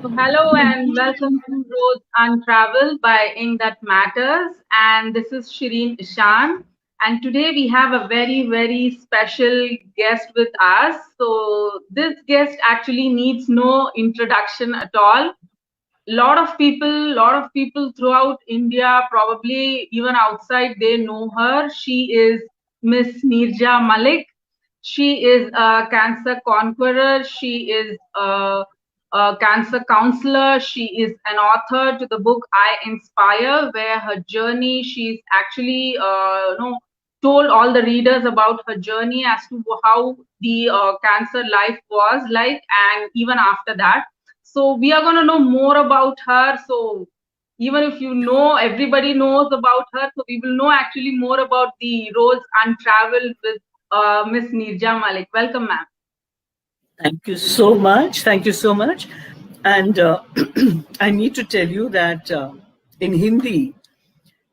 So hello and welcome to Roads Untraveled by Ink That Matters. And this is Shireen Ishan. And today we have a very special guest with us. So this guest actually needs no introduction at all. Lot of people throughout India, probably even outside, they know her. She is Miss Neerja Malik. She is a cancer conqueror. She is a cancer counselor. She is an author to the book I Inspire, where her journey, she's actually told all the readers about her journey as to how the cancer life was like, and even after that. So we are going to know more about her. So even if you know, everybody knows about her. So we will know actually more about the roads untraveled with Miss Neerja Malik. Welcome, ma'am. Thank you so much. Thank you so much. And I need to tell you that in Hindi,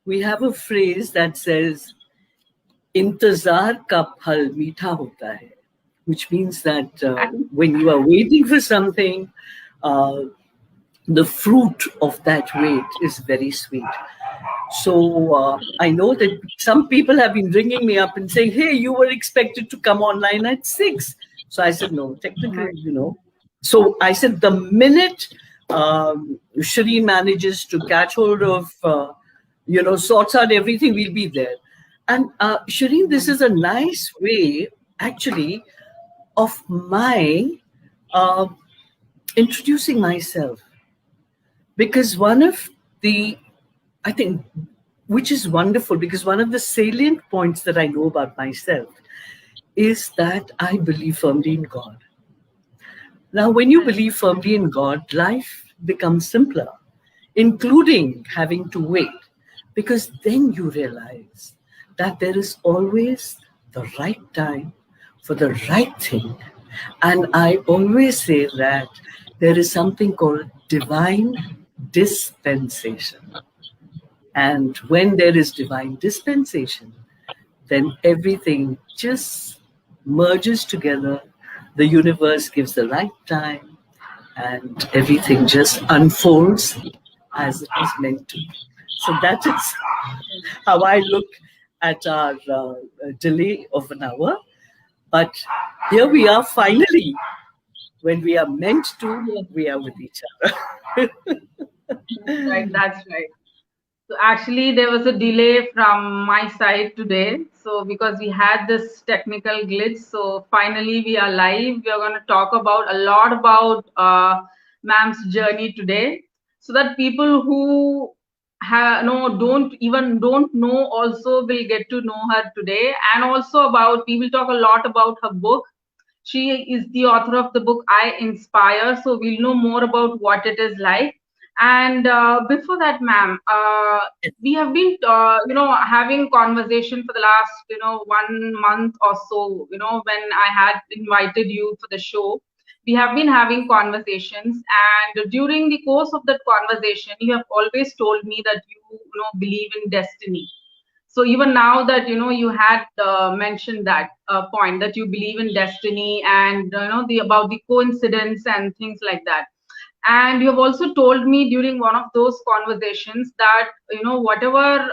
we have a phrase that says, "Intazar ka phal meetha hota hai," which means that when you are waiting for something, uh, the fruit of that wait is very sweet. So I know that some people have been ringing me up and saying, "Hey, you were expected to come online at 6." So I said, "No, technically. So I said, the minute Shireen manages to catch hold of, sorts out everything, we'll be there." And Shireen, this is a nice way, actually, of my introducing myself. Because I think, which is wonderful, because one of the salient points that I know about myself is that I believe firmly in God. Now, when you believe firmly in God, life becomes simpler, including having to wait, because then you realize that there is always the right time for the right thing. And I always say that there is something called divine dispensation. And when there is divine dispensation, then everything just merges together. The universe gives the right time, and everything just unfolds as it is meant to. So that is how I look at our delay of an hour. But here we are finally. When we are meant to, we are with each other. Right, that's right. So actually, there was a delay from my side today. So because we had this technical glitch, so finally we are live. We are going to talk about a lot about ma'am's journey today, so that people who don't know also will get to know her today, and also we will talk a lot about her book. She is the author of the book I Inspire, so we'll know more about what it is like. And before that, ma'am, we have been, having conversation for the last, 1 month or so. When I had invited you for the show, we have been having conversations, and during the course of that conversation, you have always told me that you believe in destiny. So even now that you had mentioned that point, that you believe in destiny, and about the coincidence and things like that. And you have also told me during one of those conversations that whatever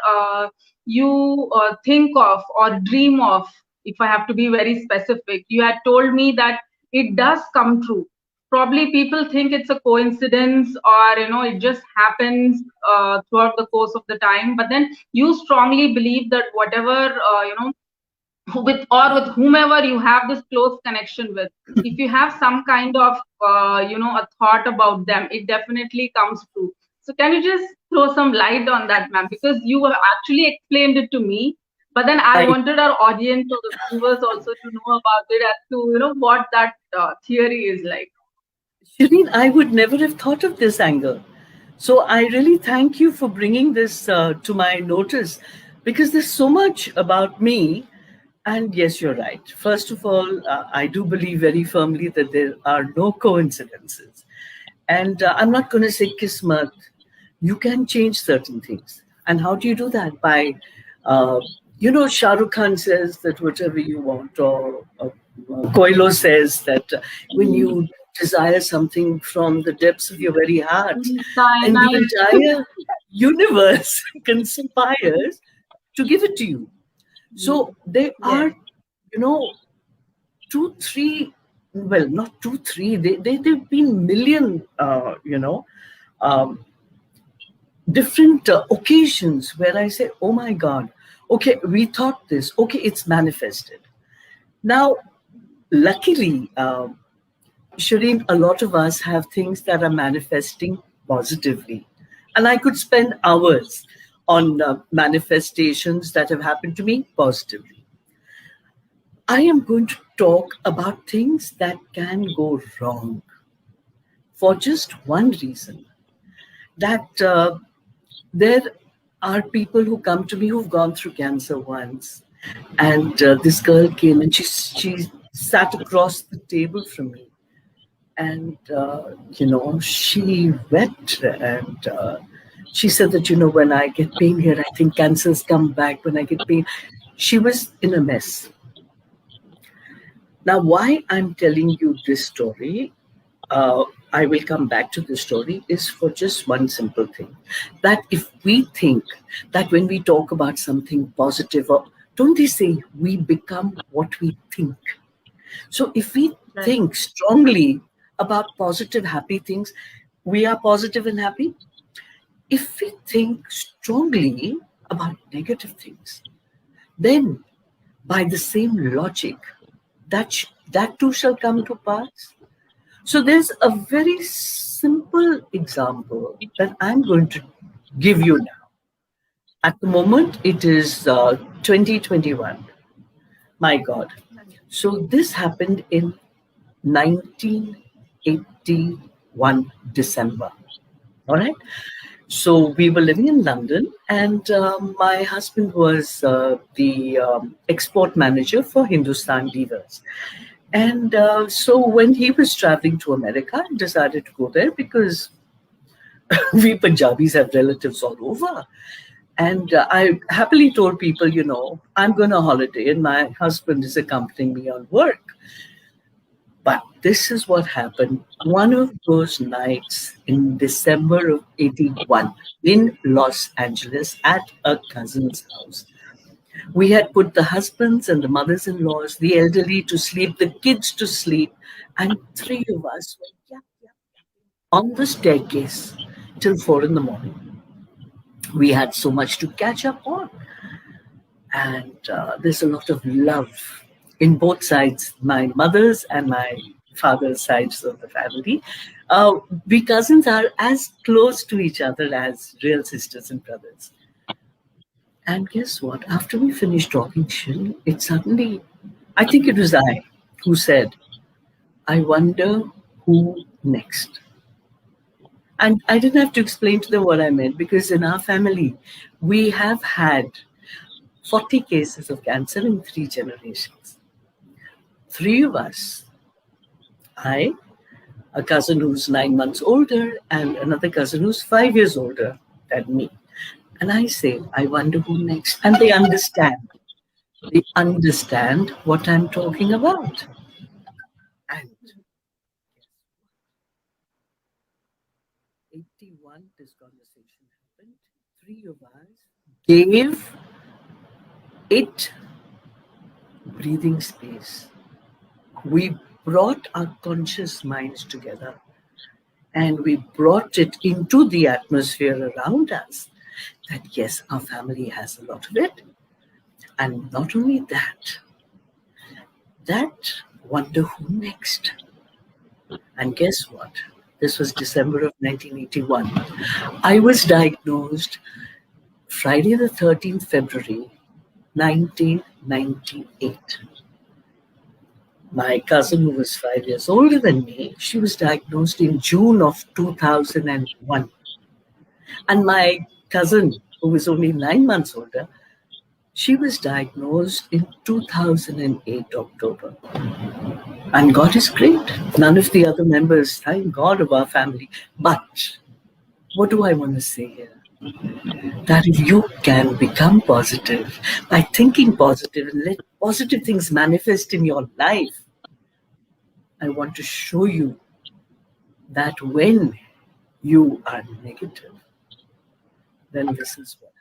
you think of or dream of, if I have to be very specific, you had told me that it does come true. Probably people think it's a coincidence, or it just happens throughout the course of the time, but then you strongly believe that whatever with whomever you have this close connection with, if you have some kind of a thought about them, it definitely comes true. So can you just throw some light on that, ma'am? Because you have actually explained it to me, but then I wanted our audience or the viewers also to know about it, as to what that theory is like. Shireen, I would never have thought of this angle. So I really thank you for bringing this to my notice, because there's so much about me. And yes, you're right. First of all, I do believe very firmly that there are no coincidences. And I'm not going to say kismat. You can change certain things. And how do you do that? By, Shah Rukh Khan says that whatever you want, or Koilo says that when you desire something from the depths of your very heart, and the Dynamic. entire universe conspires to give it to you. So there are, Yes. two, three, well, not two, three, there've been million, um, different occasions where I say, oh my God, okay, we thought this, okay, it's manifested. Now, luckily, Shireen, a lot of us have things that are manifesting positively. And I could spend hours on manifestations that have happened to me positively. I am going to talk about things that can go wrong for just one reason, that there are people who come to me who've gone through cancer once. And this girl came and she sat across the table from me. And, she wept and she said that, when I get pain here, I think cancers come back when I get pain. She was in a mess. Now, why I'm telling you this story, I will come back to this story, is for just one simple thing. That if we think that when we talk about something positive, or don't they say we become what we think? So if we Right. think strongly about positive, happy things, we are positive and happy. If we think strongly about negative things, then by the same logic, that too shall come to pass. So there's a very simple example that I'm going to give you now. At the moment, it is 2021. My God. So this happened in 1981 December. All right. So we were living in London, and my husband was the export manager for Hindustan Divas. And so when he was traveling to America, I decided to go there because we Punjabis have relatives all over. And I happily told people, I'm going on holiday and my husband is accompanying me on work. But this is what happened. One of those nights in December of 81 in Los Angeles at a cousin's house, we had put the husbands and the mothers in laws, the elderly to sleep, the kids to sleep, and three of us were yap, yap, on the staircase till 4 in the morning. We had so much to catch up on. And there's a lot of love in both sides, my mother's and my father's sides of the family. We cousins are as close to each other as real sisters and brothers. And guess what? After we finished talking, Shil, it suddenly, I think it was I who said, I wonder who next. And I didn't have to explain to them what I meant because in our family, we have had 40 cases of cancer in 3 generations. 3 of us, I, a cousin who's 9 months older, and another cousin who's 5 years older than me. And I say, I wonder who next. And they understand. They understand what I'm talking about. And 81, this conversation happened. 3 of us gave it breathing space. We brought our conscious minds together and we brought it into the atmosphere around us that yes, our family has a lot of it. And not only that wonder who next. And guess what? This was December of 1981. I was diagnosed Friday the 13th February 1998. My cousin, who was 5 years older than me, she was diagnosed in June of 2001. And my cousin, who was only 9 months older, she was diagnosed in 2008 October. And God is great. None of the other members, thank God, of our family. But what do I want to say here? That if you can become positive by thinking positive and let positive things manifest in your life, I want to show you that when you are negative, then this is what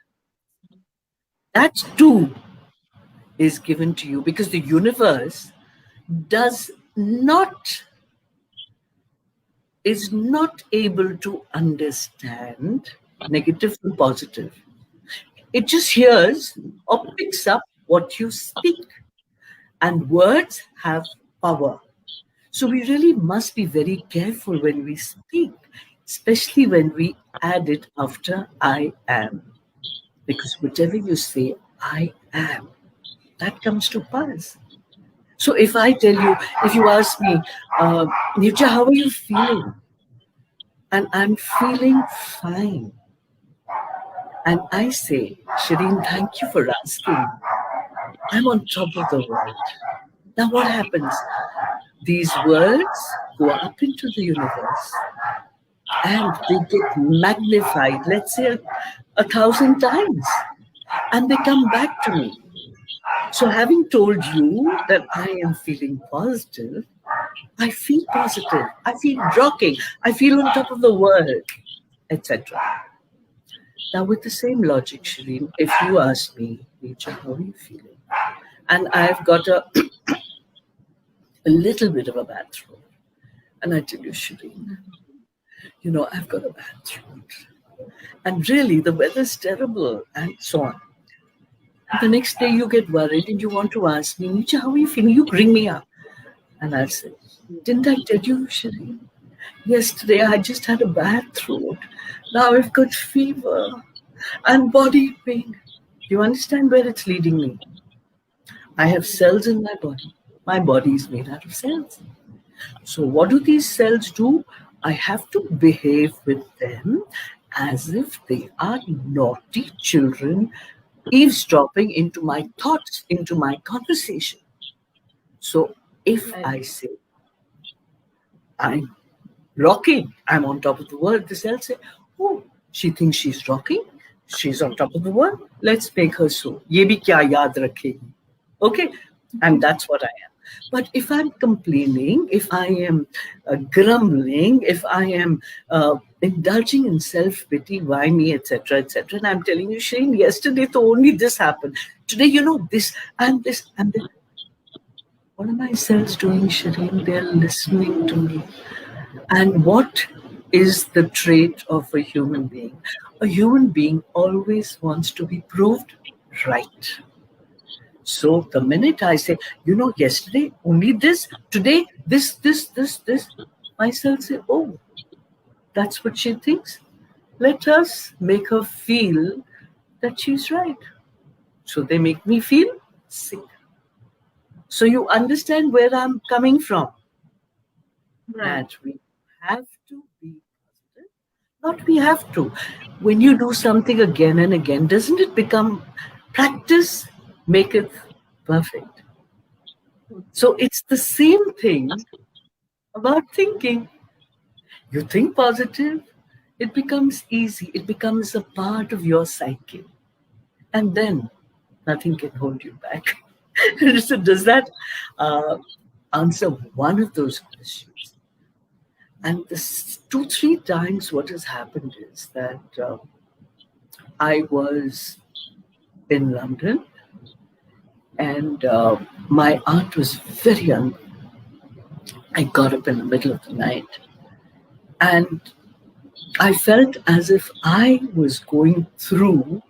that too is given to you, because the universe does not is not able to understand negative and positive. It just hears or picks up what you speak, and words have power. So we really must be very careful when we speak, especially when we add it after I am. Because whatever you say, I am, that comes to pass. So if I tell you, if you ask me, Neerja, how are you feeling? And I'm feeling fine. And I say, Shireen, thank you for asking. I'm on top of the world. Now what happens? These words go up into the universe and they get magnified, let's say 1,000 times, and they come back to me. So, having told you that I am feeling positive, I feel positive, I feel rocking, I feel on top of the world, etc. Now, with the same logic, Shireen, if you ask me, Neerja, how are you feeling? And I've got a little bit of a bad throat, and I tell you, Shireen, I've got a bad throat. And really, the weather's terrible, and so on. And the next day, you get worried and you want to ask me, Neerja, how are you feeling? You bring me up. And I'll say, didn't I tell you, Shireen? Yesterday, I just had a bad throat. Now I've got fever and body pain. Do you understand where it's leading me? I have cells in my body. My body is made out of cells. So what do these cells do? I have to behave with them as if they are naughty children eavesdropping into my thoughts, into my conversation. So if I say, I'm rocking, I'm on top of the world, the cells say, oh, she thinks she's rocking, she's on top of the world, let's make her so. Ye bhi kya yaad rakhegi. Okay? And that's what I am. But if I'm complaining, if I am grumbling, if I am indulging in self-pity, why me, etc., etc., and I'm telling you, Shane, yesterday though only this happened. Today, this and this and this. What are my cells doing, Shireen? They're listening to me. And what is the trait of a human being? A human being always wants to be proved right. So the minute I say, yesterday only this, today this, my cells say, oh, that's what she thinks. Let us make her feel that she's right. So they make me feel sick. So you understand where I'm coming from. Right. That we have to be positive. Not we have to. When you do something again and again, doesn't it become practice maketh perfect? So it's the same thing about thinking. You think positive, it becomes easy. It becomes a part of your psyche. And then nothing can hold you back. So does that answer one of those questions? And this 2-3 times what has happened is that I was in London and my aunt was very young. I got up in the middle of the night and I felt as if I was going through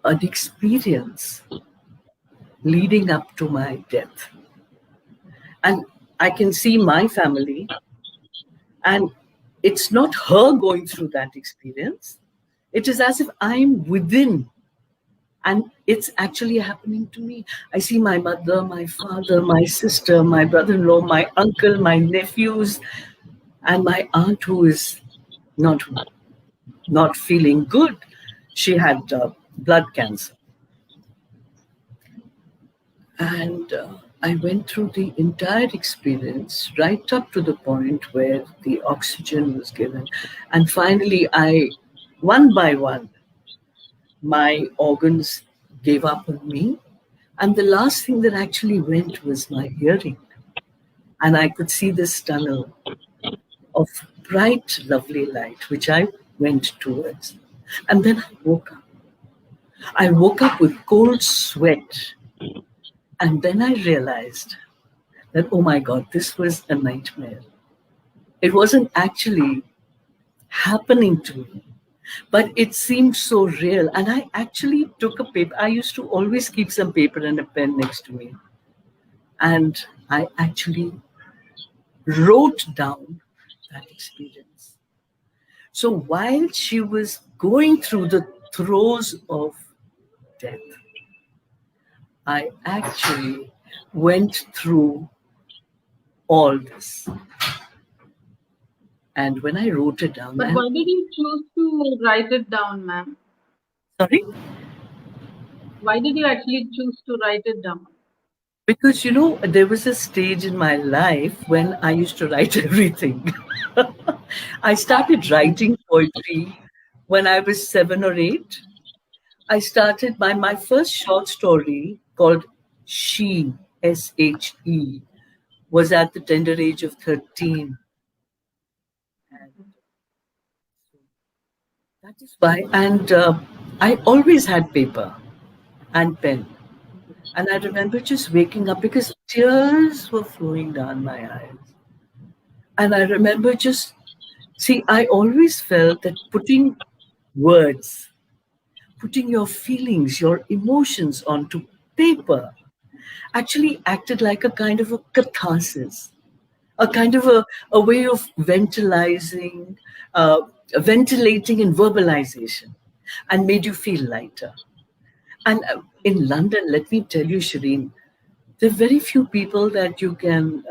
an experience leading up to my death. And I can see my family, and it's not her going through that experience. It is as if I'm within, and it's actually happening to me. I see my mother, my father, my sister, my brother-in-law, my uncle, my nephews, and my aunt who is not feeling good. She had blood cancer. And I went through the entire experience right up to the point where the oxygen was given. And finally, one by one, my organs gave up on me. And the last thing that actually went was my hearing. And I could see this tunnel. of bright, lovely light, which I went towards. And then I woke up. I woke up with cold sweat. And then I realized that, oh my God, this was a nightmare. It wasn't actually happening to me, but it seemed so real. And I actually took a paper. I used to always keep some paper and a pen next to me. And I actually wrote down that experience. So while she was going through the throes of death, I actually went through all this. And when I wrote it down, But and why did you choose to write it down, ma'am? sorry, Why did you actually choose to write it down? because there was a stage in my life when I used to write everything. I started writing poetry when I was 7 or 8. I started my first short story called She, SHE, was at the tender age of 13. And so that is why. And I always had paper and pen. And I remember just waking up because tears were flowing down my eyes. And I remember just, see, I always felt that putting words, putting your feelings, your emotions onto paper actually acted like a kind of a catharsis, a kind of a way of uh, ventilating and verbalization, and made you feel lighter. And in London, let me tell you, Shireen, there are very few people that you can,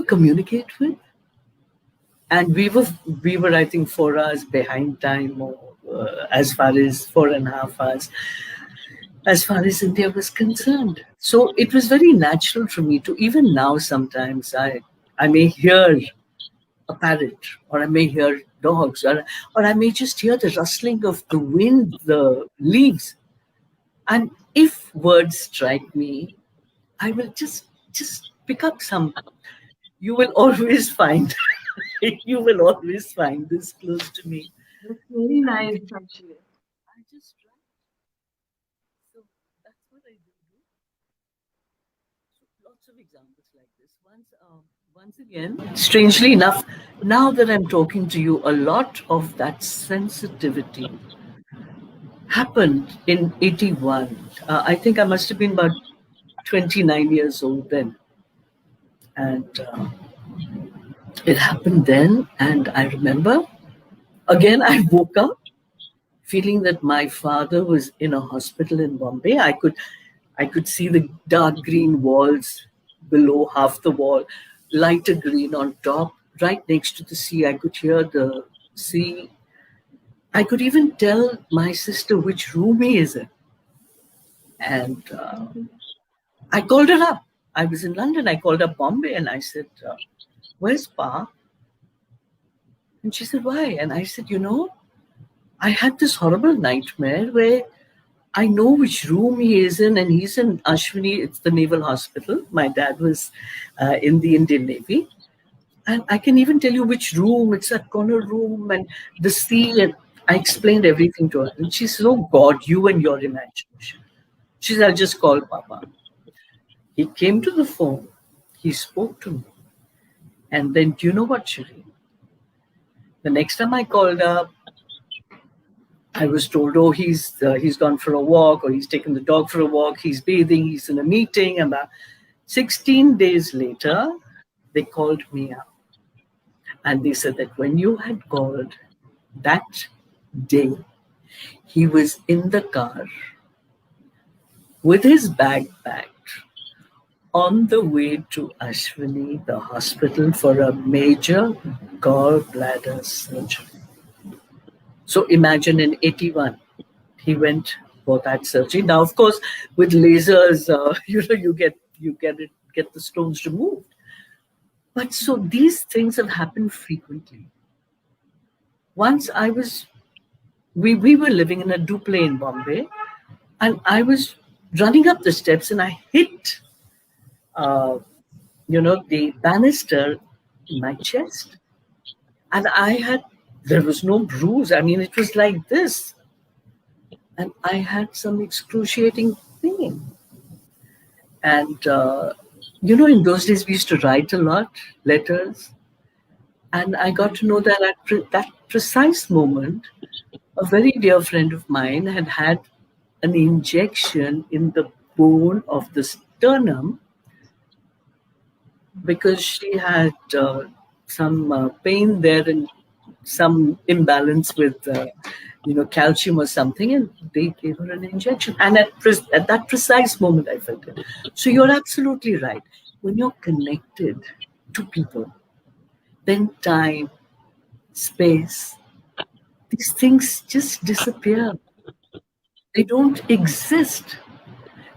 communicate with. And we were, I think, 4 hours behind time, or as far as 4.5 hours, as far as India was concerned. So it was very natural for me to, even now, sometimes I may hear a parrot, or I may hear dogs, or I may just hear the rustling of the wind, the leaves. And if words strike me, I will just pick up some. You will always find, you will always find this close to me. That's very And nice, actually. I just write. So that's what I do. So lots of examples like this. Once again, strangely enough, now that I'm talking to you, a lot of that sensitivity happened in 81. I think I must have been about 29 years old then. And it happened then. And I remember, again, I woke up feeling that my father was in a hospital in Bombay. I could see the dark green walls below, half the wall, lighter green on top, right next to the sea. I could hear the sea. I could even tell my sister which room he is in. And I called her up. I was in London. I called up Bombay and I said, "Where's Pa?" And she said, "Why?" And I said, I had this horrible nightmare where I know which room he is in, and he's in Ashwini. It's the Naval Hospital. My dad was in the Indian Navy. And I can even tell you which room. It's a corner room and the sea. And I explained everything to her. And she said, "Oh God, you and your imagination." She said, "I'll just call Papa." He came to the phone. He spoke to me. And then, do you know what, Shireen? The next time I called up, I was told, "Oh, he's gone for a walk, or he's taken the dog for a walk. He's bathing. He's in a meeting." And 16 days later, they called me up, and they said that when you had called that day, he was in the car with his bag packed on the way to Ashwini, the hospital, for a major gallbladder surgery. So imagine in 81, he went for that surgery. Now, of course, with lasers, you get the stones removed. But so these things have happened frequently. Once we were living in a duplex in Bombay, and I was running up the steps and I hit, the banister in my chest. And there was no bruise. I mean, it was like this. And I had some excruciating pain. And, in those days we used to write a lot, letters. And I got to know that at that precise moment, a very dear friend of mine had had an injection in the bone of the sternum because she had some pain there and some imbalance with, calcium or something, and they gave her an injection. And at that precise moment, I felt it. So you're absolutely right. When you're connected to people, then time, space, these things just disappear. They don't exist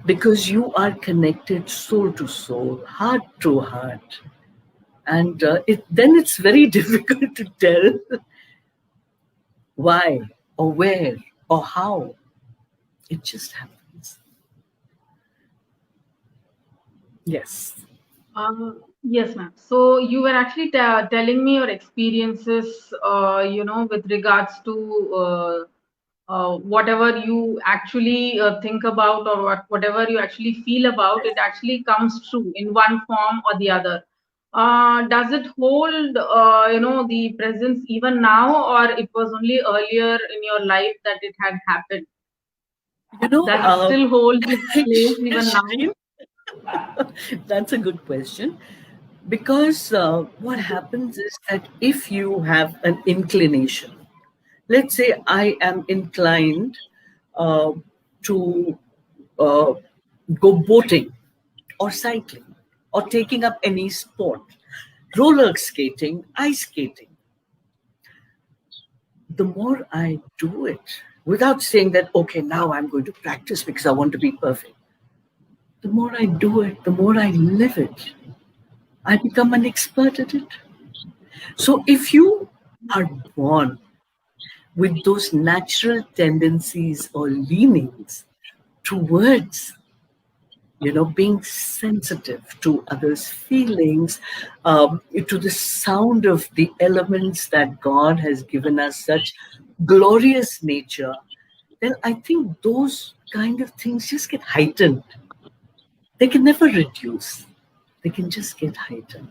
because you are connected soul to soul, heart to heart. And then it's very difficult to tell why or where or how. It just happens. Yes. Yes, ma'am. So you were actually telling me your experiences, with regards to whatever you actually think about, or whatever you actually feel about, it actually comes true in one form or the other. Does it hold, the presence even now, or it was only earlier in your life that it had happened? You know, Does it still hold its place even now? Shane, that's a good question. Because what happens is that if you have an inclination, let's say I am inclined uh, to uh, go boating or cycling or taking up any sport, roller skating, ice skating, the more I do it, without saying that, okay, now I'm going to practice because I want to be perfect, the more I do it, the more I live it, I become an expert at it. So if you are born with those natural tendencies or leanings towards, being sensitive to others' feelings, to the sound of the elements that God has given us such glorious nature, then I think those kind of things just get heightened. They can never reduce. They can just get heightened.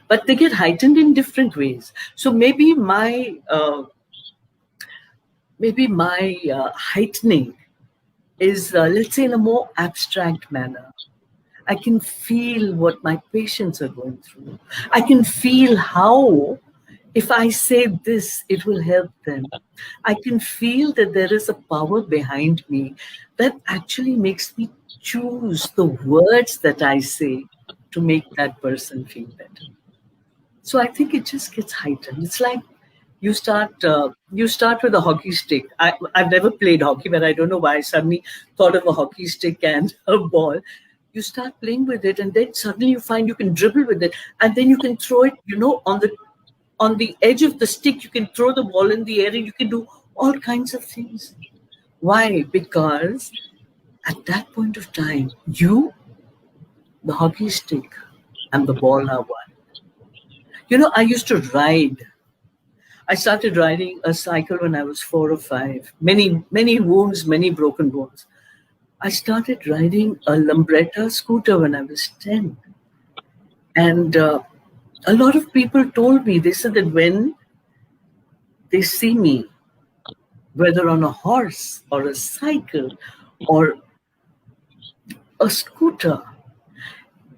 But they get heightened in different ways. So maybe my heightening is, let's say, in a more abstract manner. I can feel what my patients are going through. I can feel how, if I say this, it will help them. I can feel that there is a power behind me that actually makes me choose the words that I say to make that person feel better. So I think it just gets heightened. It's like you start with a hockey stick. I've never played hockey, but I don't know why I suddenly thought of a hockey stick and a ball. You start playing with it, and then suddenly you find you can dribble with it, and then you can throw it. On the edge of the stick, you can throw the ball in the air, and you can do all kinds of things. Why? Because at that point of time, the hockey stick, and the ball are one. I used to ride. I started riding a cycle when I was 4 or 5. Many, many wounds, many broken bones. I started riding a Lambretta scooter when I was 10. And a lot of people told me, they said that when they see me, whether on a horse or a cycle or a scooter,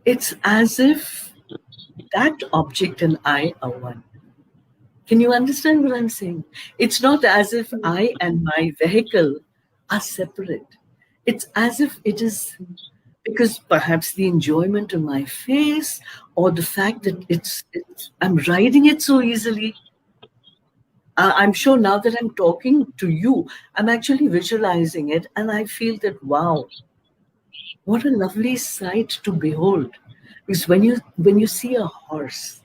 it's as if that object and I are one. Can you understand what I'm saying? It's not as if I and my vehicle are separate. It's as if it is because perhaps the enjoyment of my face or the fact that I'm riding it so easily. I'm sure now that I'm talking to you, I'm actually visualizing it and I feel that, wow, what a lovely sight to behold. Because when you see a horse,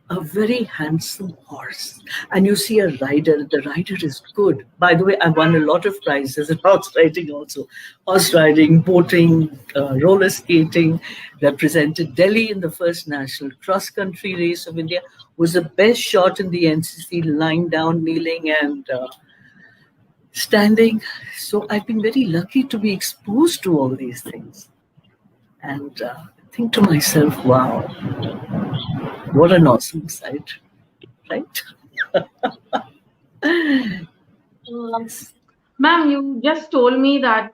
a very handsome horse, and you see a rider. The rider is good. By the way, I won a lot of prizes in horse riding also. Horse riding, boating, roller skating. Represented Delhi in the first national cross country race of India. Was the best shot in the NCC, lying down, kneeling, and standing. So I've been very lucky to be exposed to all these things, and think to myself, wow, what an awesome sight, right? Um, Ma'am, you just told me that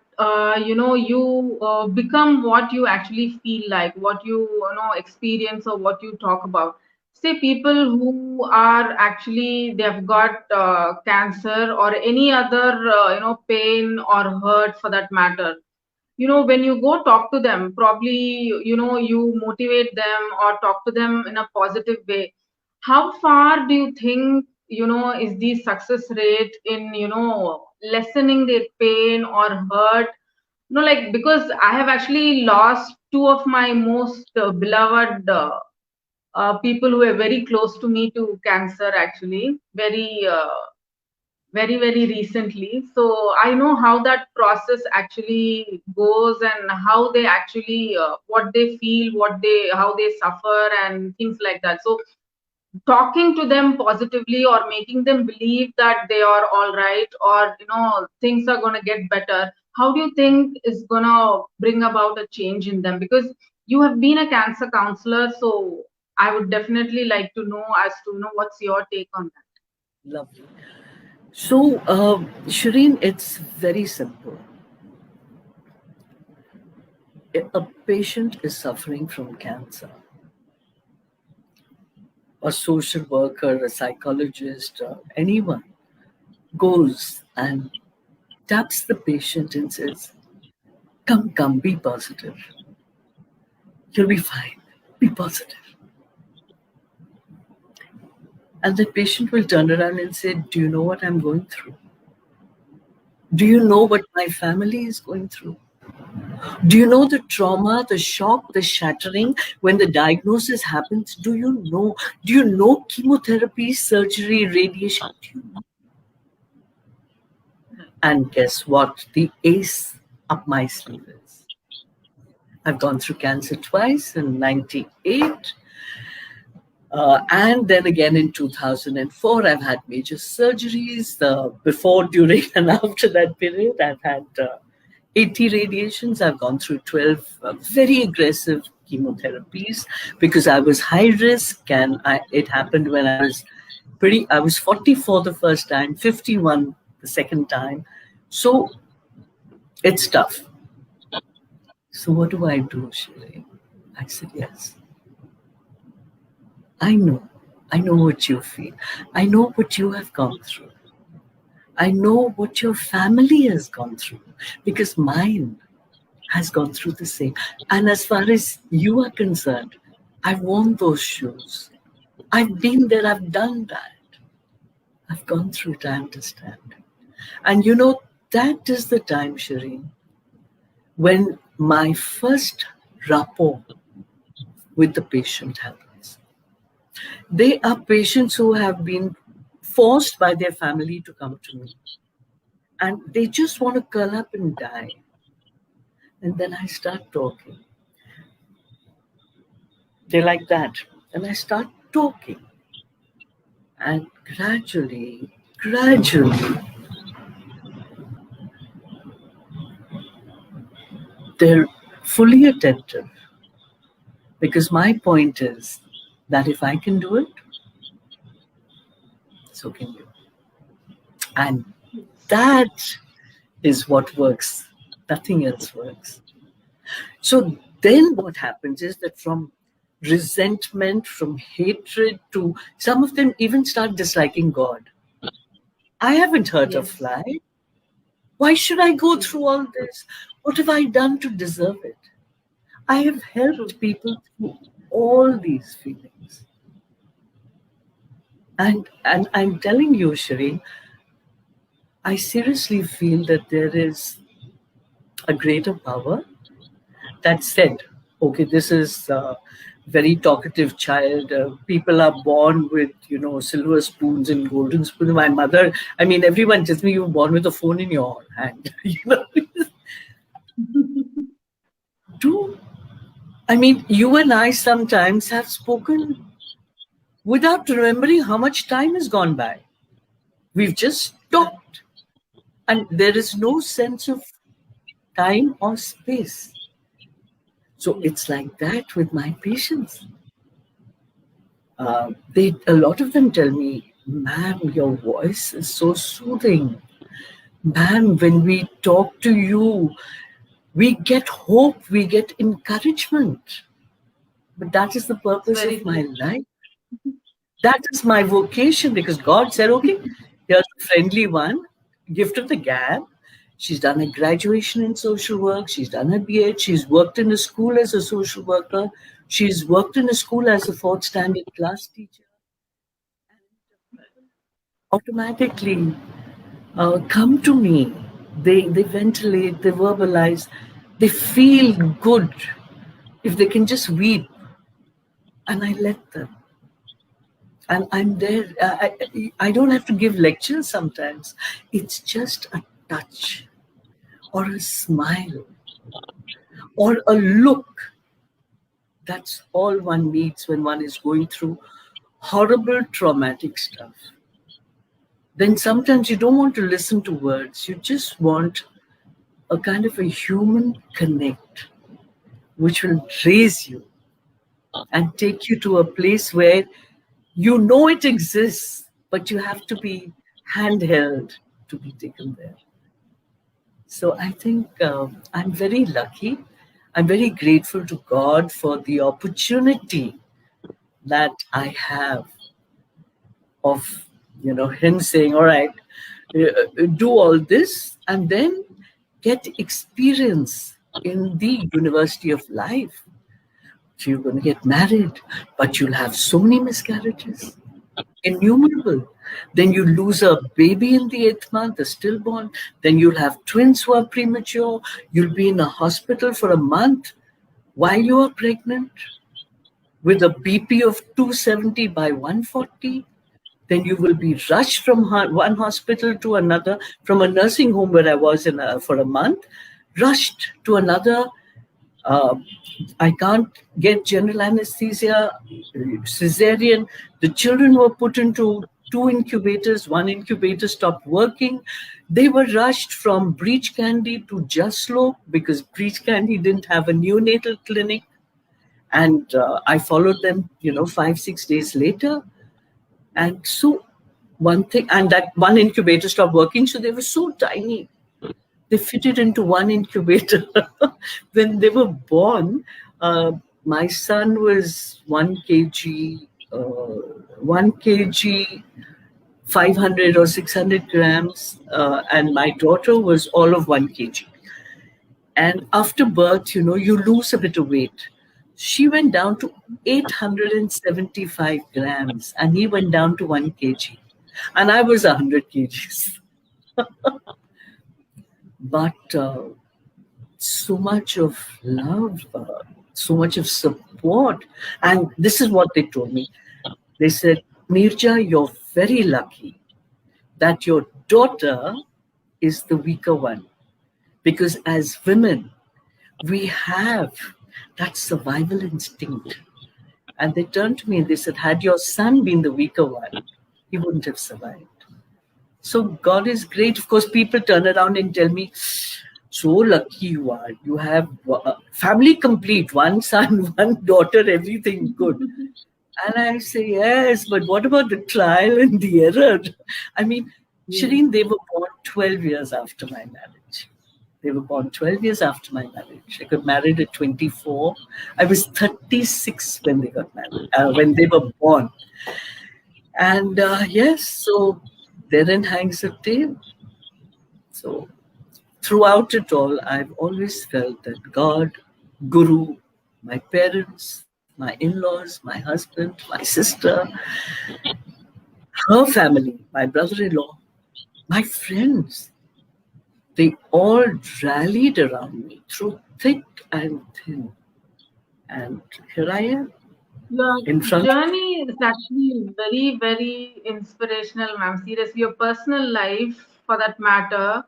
you become what you actually feel like, what you experience or what you talk about. Say people who are actually they've got cancer or any other pain or hurt for that matter. When you go talk to them, probably you motivate them or talk to them in a positive way. How far do you think is the success rate in lessening their pain or hurt? Like, because I have actually lost two of my most beloved people who were very close to me to cancer, actually, very recently. So I know how that process actually goes, and how they actually what they feel, how they suffer and things like that. So talking to them positively or making them believe that they are all right, or things are going to get better, how do you think is going to bring about a change in them? Because you have been a cancer counselor, so I would definitely like to know as to what's your take on that. Lovely. So, Shireen, it's very simple. If a patient is suffering from cancer, a social worker, a psychologist, anyone goes and taps the patient and says, come, come, be positive. You'll be fine. Be positive. And the patient will turn around and say, do you know what I'm going through? Do you know what my family is going through? Do you know the trauma, the shock, the shattering when the diagnosis happens? Do you know? Do you know chemotherapy, surgery, radiation? Do you know? And guess what? The ace up my sleeve is. I've gone through cancer twice in 98. And then again in 2004, I've had major surgeries. Before, during, and after that period, I've had 80 radiations. I've gone through 12 very aggressive chemotherapies because I was high risk, and it happened when I was 44 the first time, 51 the second time. So it's tough. So what do I do, Shirley? I said, yes. I know. I know what you feel. I know what you have gone through. I know what your family has gone through, because mine has gone through the same. And as far as you are concerned, I've worn those shoes. I've been there, I've done that. I've gone through it, I understand. And that is the time, Shireen, when my first rapport with the patient happens. They are patients who have been forced by their family to come to me. And they just want to curl up and die. And then I start talking. They like that. And I start talking. And gradually, they're fully attentive. Because my point is that if I can do it, so can you. And that is what works. Nothing else works. So then what happens is that from resentment, from hatred, to some of them even start disliking God. I haven't hurt a Yes. fly. Why should I go through all this? What have I done to deserve it? I have helped people through all these feelings. And I'm telling you, Shireen, I seriously feel that there is a greater power that said, okay, this is very talkative child. People are born with, silver spoons and golden spoons. My mother, I mean, everyone tells me you were born with a phone in your hand. Do I mean, you and I sometimes have spoken without remembering how much time has gone by. We've just talked, and there is no sense of time or space. So it's like that with my patients. A lot of them tell me, "Ma'am, your voice is so soothing. Ma'am, when we talk to you, we get hope, we get encouragement." But that is the It's purpose very of my true. life. That is my vocation, because God said, okay, here's a friendly one, gift of the gab. She's done a graduation in social work. She's done her BA. She's worked in a school as a social worker. She's worked in a school as a fourth standard class teacher. Automatically come to me. They ventilate, they verbalize, they feel good if they can just weep, and I let them. And I'm there. I don't have to give lectures sometimes. It's just a touch or a smile or a look. That's all one needs when one is going through horrible, traumatic stuff. Then sometimes you don't want to listen to words. You just want a kind of a human connect, which will raise you and take you to a place where you know it exists, but you have to be handheld to be taken there. So I think I'm very lucky. I'm very grateful to God for the opportunity that I have of, Him saying, all right, do all this and then get experience in the University of Life. So you're going to get married, but you'll have so many miscarriages, innumerable. Then you lose a baby in the 8th month, a stillborn. Then you'll have twins who are premature. You'll be in a hospital for a month while you are pregnant with a BP of 270 by 140. Then you will be rushed from one hospital to another, from a nursing home where I was for a month, rushed to another. I can't get general anesthesia, cesarean. The children were put into 2 incubators. One incubator stopped working. They were rushed from Breach Candy to Jaslow because Breach Candy didn't have a neonatal clinic. And I followed them, 5-6 days later. And so one thing, and that one incubator stopped working. So they were so tiny. They fitted into one incubator. When they were born, my son was 1 kg, 500 or 600 grams, and my daughter was all of 1 kg. And after birth, you lose a bit of weight. She went down to 875 grams, and he went down to 1 kg. And I was 100 kgs. But so much of love, so much of support. And this is what they told me. They said, Neerja, you're very lucky that your daughter is the weaker one. Because as women, we have that survival instinct. And they turned to me and they said, had your son been the weaker one, he wouldn't have survived. So God is great. Of course, people turn around and tell me, so lucky you are. You have family complete, one son, one daughter, everything good. And I say, yes, but what about the trial and the error? I mean, Shireen, they were born 12 years after my marriage. They were born 12 years after my marriage. I got married at 24. I was 36 when they got married, when they were born. And yes, so therein hangs the tale. So throughout it all, I've always felt that God, Guru, my parents, my in-laws, my husband, my sister, her family, my brother-in-law, my friends, they all rallied around me through thick and thin. And here I am. Your in front of journey is actually very, very inspirational, ma'am. Seriously, your personal life, for that matter,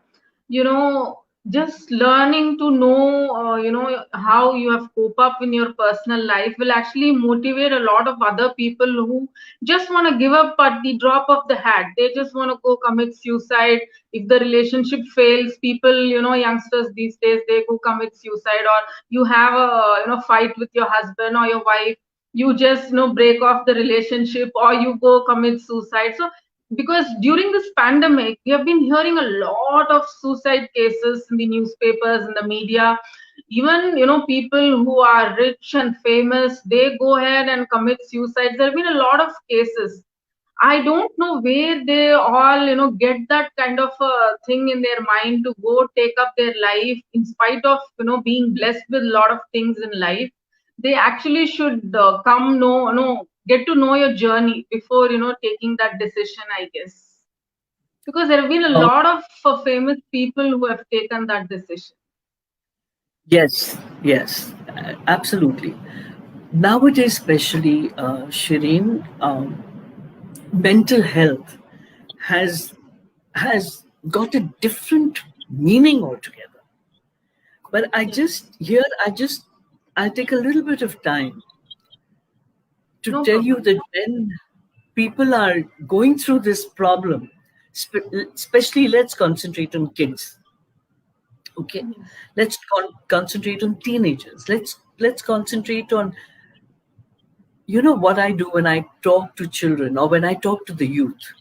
you know, just learning to know, how you have cope up in your personal life will actually motivate a lot of other people who just want to give up at the drop of the hat. They just want to go commit suicide. If the relationship fails, people, youngsters these days, they go commit suicide, or you have a, fight with your husband or your wife, you just break off the relationship, or you go commit suicide. So because during this pandemic we have been hearing a lot of suicide cases in the newspapers, in the media. Even people who are rich and famous, they go ahead and commit suicides. There have been a lot of cases. I don't know where they all, get that kind of thing in their mind to go take up their life in spite of, being blessed with a lot of things in life. They actually should come know, get to know your journey before, taking that decision, I guess. Because there have been a uh, lot of famous people who have taken that decision. yes, yes, absolutely. Nowadays, especially, Shireen, mental health has got a different meaning altogether. But I'll take a little bit of time to No tell you problem. that when people are going through this problem, especially let's concentrate on kids. Okay, Yes. let's concentrate on teenagers. Let's concentrate on, what I do when I talk to children or when I talk to the youth.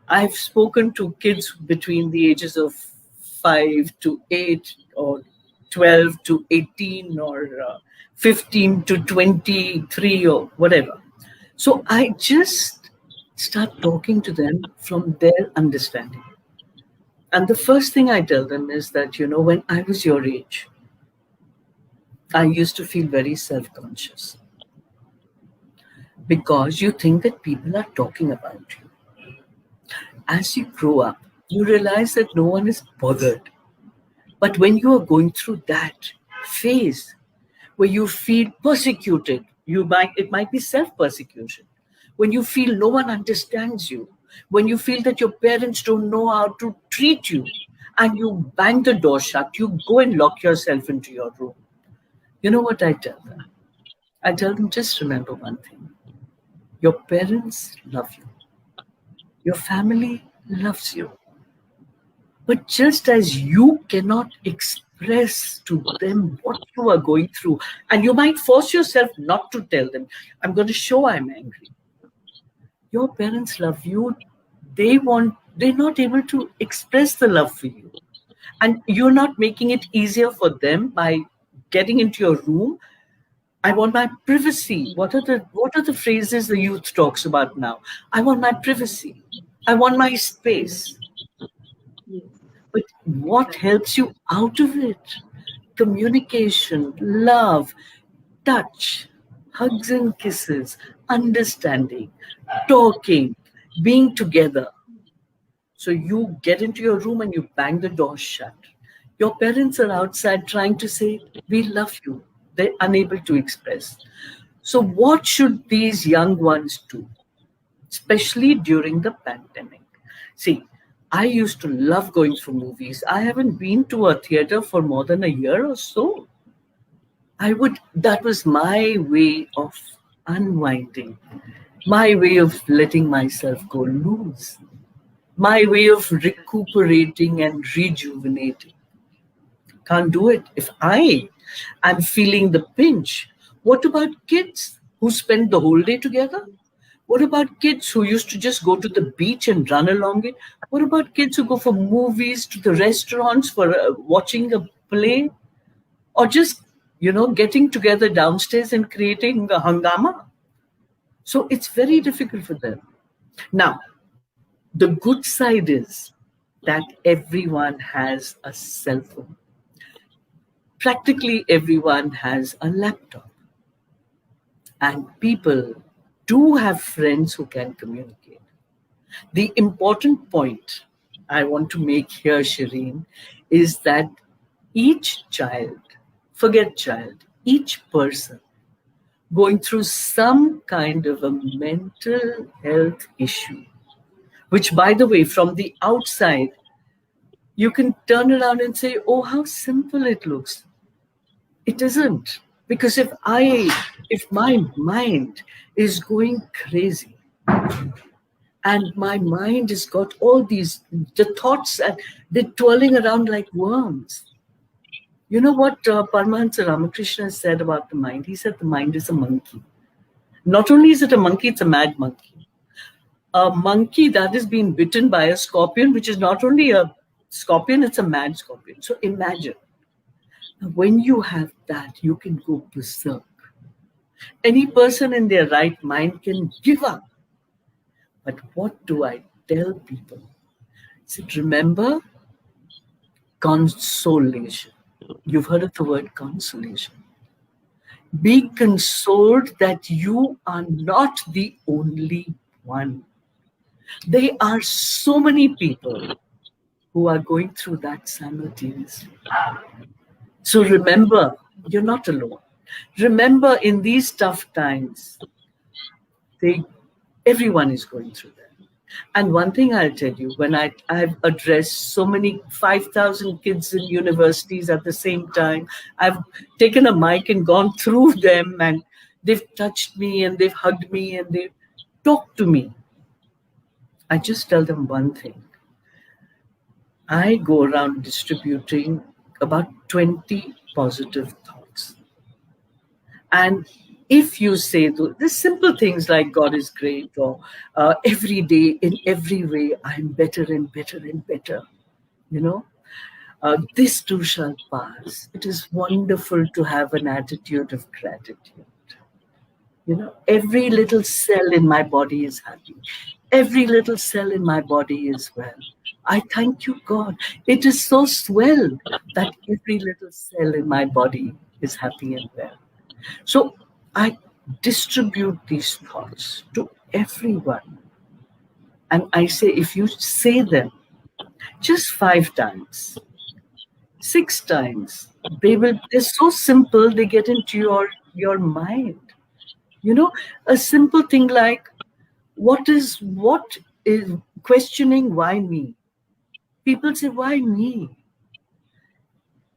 I've spoken to kids between the ages of 5 to 8, or 12 to 18, or 15 to 23, or whatever. So I just start talking to them from their understanding. And the first thing I tell them is that, when I was your age, I used to feel very self conscious because you think that people are talking about you. As you grow up, you realize that no one is bothered. But when you are going through that phase where you feel persecuted, it might be self-persecution. When you feel no one understands you, when you feel that your parents don't know how to treat you, and you bang the door shut, you go and lock yourself into your room. You know what I tell them? I tell them, just remember one thing. Your parents love you. Your family loves you. But just as you cannot express to them what you are going through, and you might force yourself not to tell them, I'm going to show I'm angry. Your parents love you. They're not able to express the love for you. And you're not making it easier for them by getting into your room. I want my privacy. What are the phrases the youth talks about now? I want my privacy. I want my space. Yes. But what Exactly. helps you out of it? Communication, love, touch, hugs and kisses, understanding, talking, being together. So you get into your room and you bang the door shut. Your parents are outside trying to say, we love you. They're unable to express. So, what should these young ones do, especially during the pandemic? See, I used to love going for movies. I haven't been to a theater for more than a year or so. That was my way of unwinding, my way of letting myself go loose, my way of recuperating and rejuvenating. Can't do it if I am feeling the pinch. What about kids who spend the whole day together? What about kids who used to just go to the beach and run along it? What about kids who go for movies, to the restaurants for watching a play, or just, getting together downstairs and creating a hangama? So it's very difficult for them. Now, the good side is that everyone has a cell phone. Practically everyone has a laptop. And people do have friends who can communicate. The important point I want to make here, Shireen, is that each child, forget child, each person going through some kind of a mental health issue, which, by the way, from the outside, you can turn around and say, oh, how simple it looks. It isn't. Because if my mind is going crazy, and my mind has got all the thoughts, and they're twirling around like worms. You know what Paramahansa Ramakrishna said about the mind? He said the mind is a monkey. Not only is it a monkey, it's a mad monkey. A monkey that is being bitten by a scorpion, which is not only a scorpion, it's a mad scorpion. So imagine, when you have that, you can go berserk. Any person in their right mind can give up. But what do I tell people? I said, remember, consolation. You've heard of the word consolation. Be consoled that you are not the only one. There are so many people who are going through that simultaneously. So remember, you're not alone. Remember, in these tough times, everyone is going through that. And one thing I'll tell you, when I've addressed so many 5,000 kids in universities at the same time, I've taken a mic and gone through them, and they've touched me and they've hugged me and they've talked to me. I just tell them one thing. I go around distributing about 20 positive thoughts. And if you say the simple things like God is great, or every day, in every way, I'm better and better and better, this too shall pass. It is wonderful to have an attitude of gratitude. Every little cell in my body is happy. Every little cell in my body is well. I thank you, God. It is so swell that every little cell in my body is happy and well. So I distribute these thoughts to everyone. And I say, if you say them just 5 times, 6 times, they're so simple, they get into your mind. A simple thing like, what is questioning, why me? People say, why me?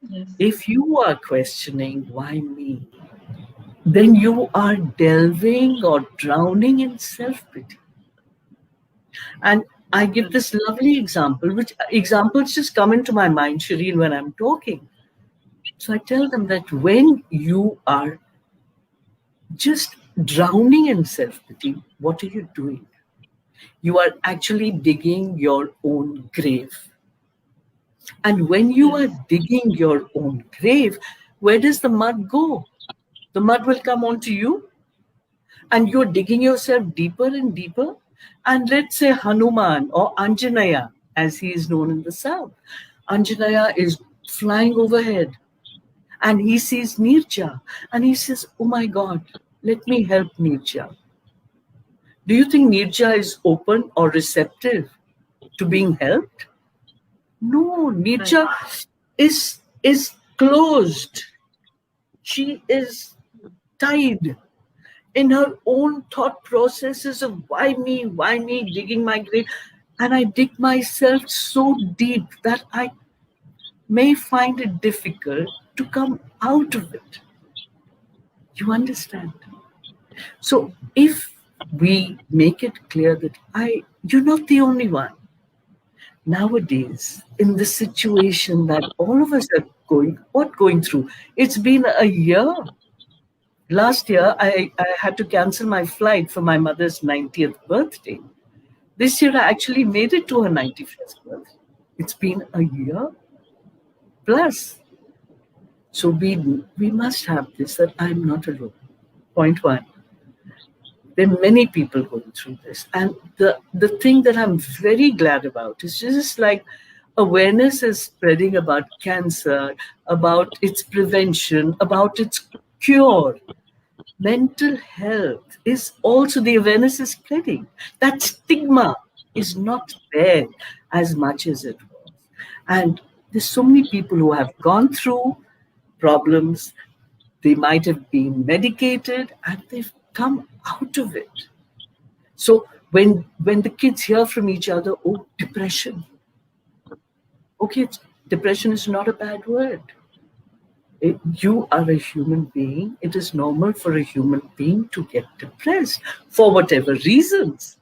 Yes. If you are questioning, why me? Then you are delving or drowning in self-pity. And I give this lovely example, which examples just come into my mind, Shireen, when I'm talking. So I tell them that when you are just drowning in self-pity, what are you doing? You are actually digging your own grave. And when you are digging your own grave, where does the mud go? The mud will come onto you, and you're digging yourself deeper and deeper. And let's say Hanuman or Anjanaya, as he is known in the south. Anjanaya is flying overhead, and he sees Neerja, and he says, oh my God, let me help Neerja. Do you think Neerja is open or receptive to being helped? No, Neerja is closed. She is tied in her own thought processes of why me, digging my grave. And I dig myself so deep that I may find it difficult to come out of it. You understand? So if we make it clear that you're not the only one. Nowadays, in the situation that all of us are going through, it's been a year. Last year, I had to cancel my flight for my mother's 90th birthday. This year, I actually made it to her 91st birthday. It's been a year plus. So we must have this, that I'm not alone. Point 1. There are many people going through this. And the thing that I'm very glad about is just like awareness is spreading about cancer, about its prevention, about its cure. Mental health is also, the awareness is spreading. That stigma is not there as much as it was. And there's so many people who have gone through problems. They might have been medicated and they've come out of it. So when the kids hear from each other, oh, depression. Okay, depression is not a bad word. You are a human being. It is normal for a human being to get depressed for whatever reasons.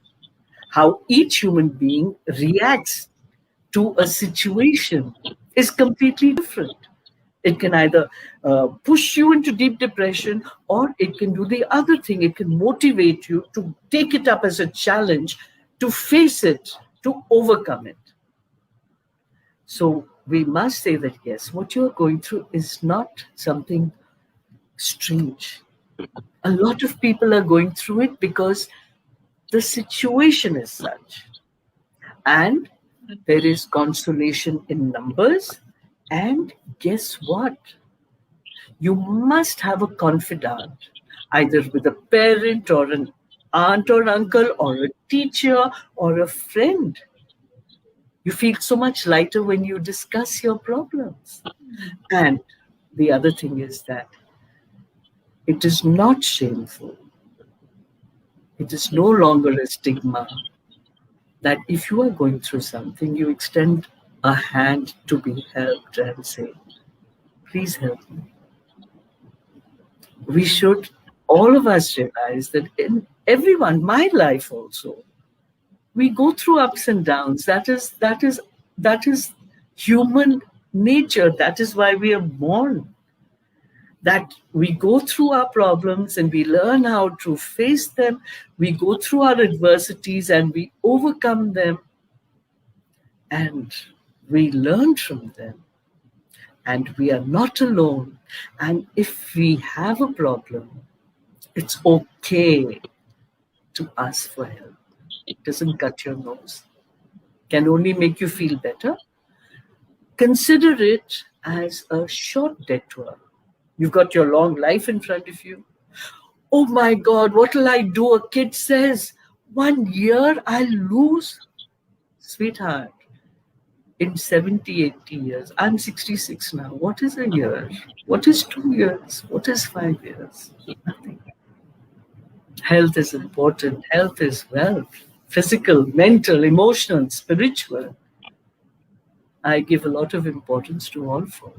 How each human being reacts to a situation is completely different. It can either push you into deep depression, or it can do the other thing. It can motivate you to take it up as a challenge, to face it, to overcome it. So we must say that, yes, what you're going through is not something strange. A lot of people are going through it because the situation is such. And there is consolation in numbers. And guess what? You must have a confidant, either with a parent or an aunt or uncle or a teacher or a friend. You feel so much lighter when you discuss your problems. And the other thing is that it is not shameful. It is no longer a stigma that if you are going through something, you extend a hand to be helped and say, please help me. We should, all of us, realize that in everyone, my life also, we go through ups and downs. That is human nature. That is why we are born. That we go through our problems and we learn how to face them. We go through our adversities and we overcome them. And we learn from them. And we are not alone. And if we have a problem, it's okay to ask for help. It doesn't cut your nose. Can only make you feel better. Consider it as a short detour. You've got your long life in front of you. Oh my God, what will I do? A kid says, 1 year I'll lose. Sweetheart, in 70, 80 years, I'm 66 now. What is a year? What is 2 years? What is 5 years? Nothing. Health is important. Health is wealth. Physical, mental, emotional, spiritual. I give a lot of importance to all four.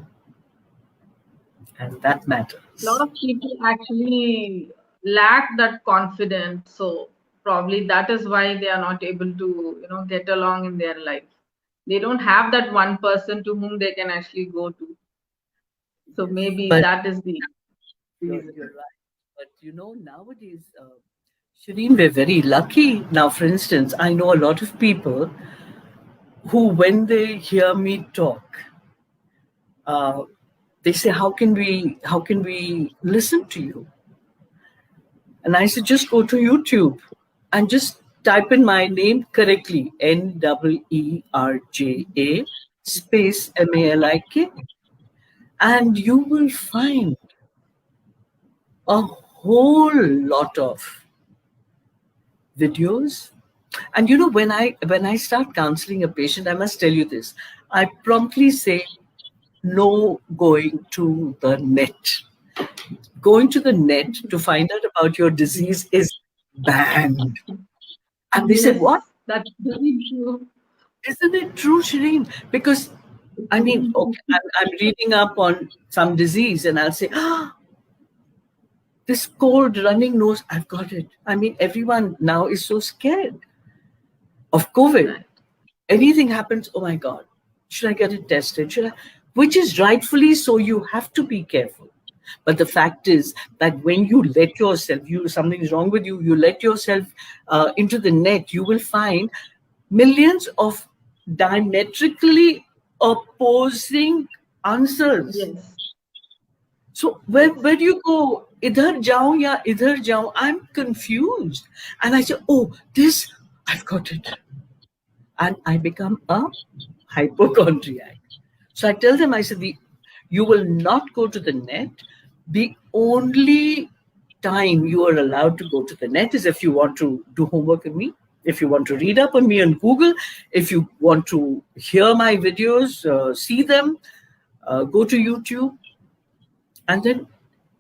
And that matters. A lot of people actually lack that confidence. So probably that is why they are not able to, get along in their life. They don't have that one person to whom they can actually go to. So maybe that is the reason. You're right. But nowadays, Shireen, we're very lucky. Now, for instance, I know a lot of people who, when they hear me talk, they say, how can we listen to you? And I said, just go to YouTube and just type in my name correctly, Neerja space Malik, and you will find a whole lot of videos. And when I start counseling a patient, I must tell you this, I promptly say, no going to the net. Going to the net to find out about your disease is banned. And they said, what? That's very true. Isn't it true, Shireen? Because, okay, I'm reading up on some disease and I'll say, this cold running nose, I've got it. Everyone now is so scared of COVID. Anything happens, oh my God, should I get it tested? Which is rightfully so, you have to be careful. But the fact is that when you let yourself, something's wrong with you, you let yourself into the net, you will find millions of diametrically opposing answers. Yes. So where do you go? Idhar jaun ya idhar jaun? I'm confused. And I say, oh, this, I've got it. And I become a hypochondriac. So I tell them, I said, you will not go to the net. The only time you are allowed to go to the net is if you want to do homework on me, if you want to read up on me on Google, if you want to hear my videos, see them, go to YouTube. And then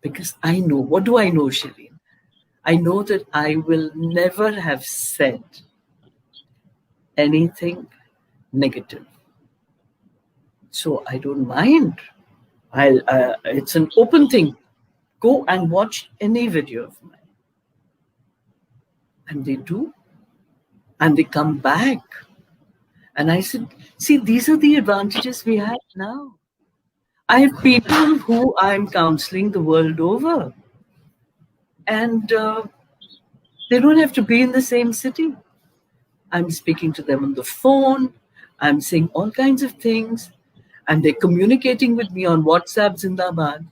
Because I know, what do I know, Shireen? I know that I will never have said anything negative. So I don't mind. It's an open thing. Go and watch any video of mine. And they do. And they come back. And I said, see, these are the advantages we have now. I have people who I'm counseling the world over. And they don't have to be in the same city. I'm speaking to them on the phone. I'm saying all kinds of things. And they're communicating with me on WhatsApp Zindabad.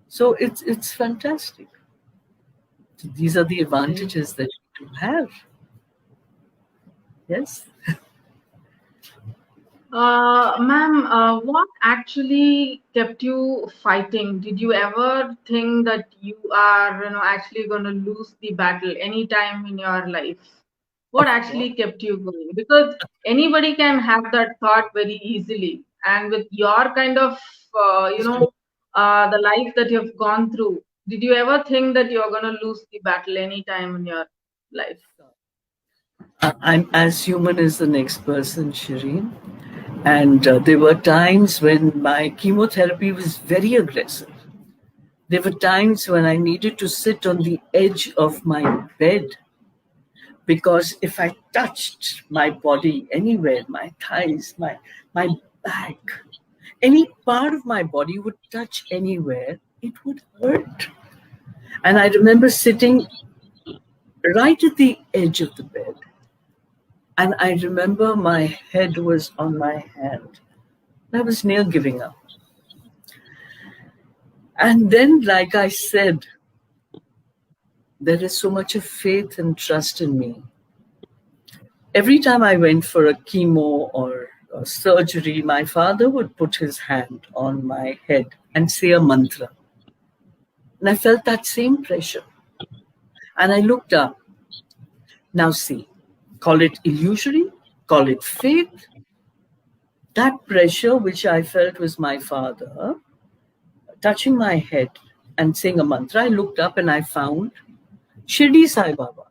So it's fantastic. So these are the advantages that you have. Yes. Ma'am, what actually kept you fighting? Did you ever think that you are, actually going to lose the battle anytime in your life? What Of course. actually kept you going? Because anybody can have that thought very easily. And with your kind of, the life that you've gone through, did you ever think that you're going to lose the battle anytime in your life? I'm as human as the next person, Shireen. And there were times when my chemotherapy was very aggressive. There were times when I needed to sit on the edge of my bed because if I touched my body anywhere, my thighs, my back, any part of my body would touch anywhere, it would hurt. And I remember sitting right at the edge of the bed. And I remember my head was on my hand. I was near giving up. And then, like I said, there is so much of faith and trust in me. Every time I went for a chemo or a surgery, my father would put his hand on my head and say a mantra. And I felt that same pressure. And I looked up. Now, see, call it illusory, call it faith. That pressure, which I felt was my father, touching my head and saying a mantra, I looked up and I found Shirdi Sai Baba.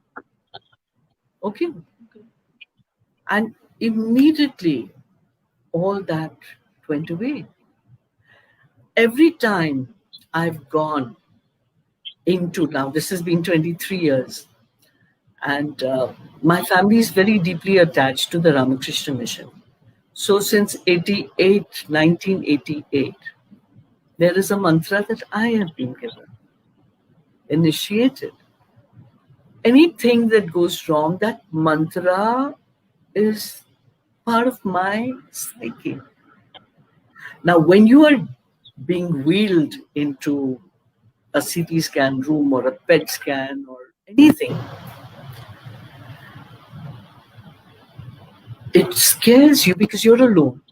Okay. And immediately all that went away. Every time I've gone into, now this has been 23 years, and my family is very deeply attached to the Ramakrishna mission. So since 1988, there is a mantra that I have been given, initiated. Anything that goes wrong, that mantra is part of my psyche. Now, when you are being wheeled into a CT scan room or a PET scan or anything, it scares you because you're alone.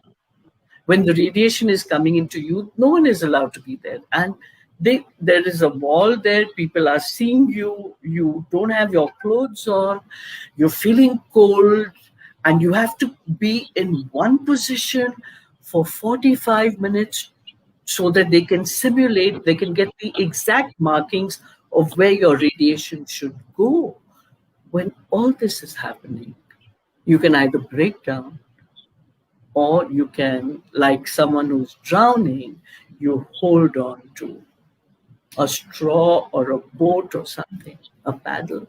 When the radiation is coming into you, no one is allowed to be there. And there is a wall there, people are seeing you, you don't have your clothes on, you're feeling cold, and you have to be in one position for 45 minutes so that they can simulate, they can get the exact markings of where your radiation should go. When all this is happening, you can either break down or you can, like someone who's drowning, you hold on to a straw or a boat or something, a paddle.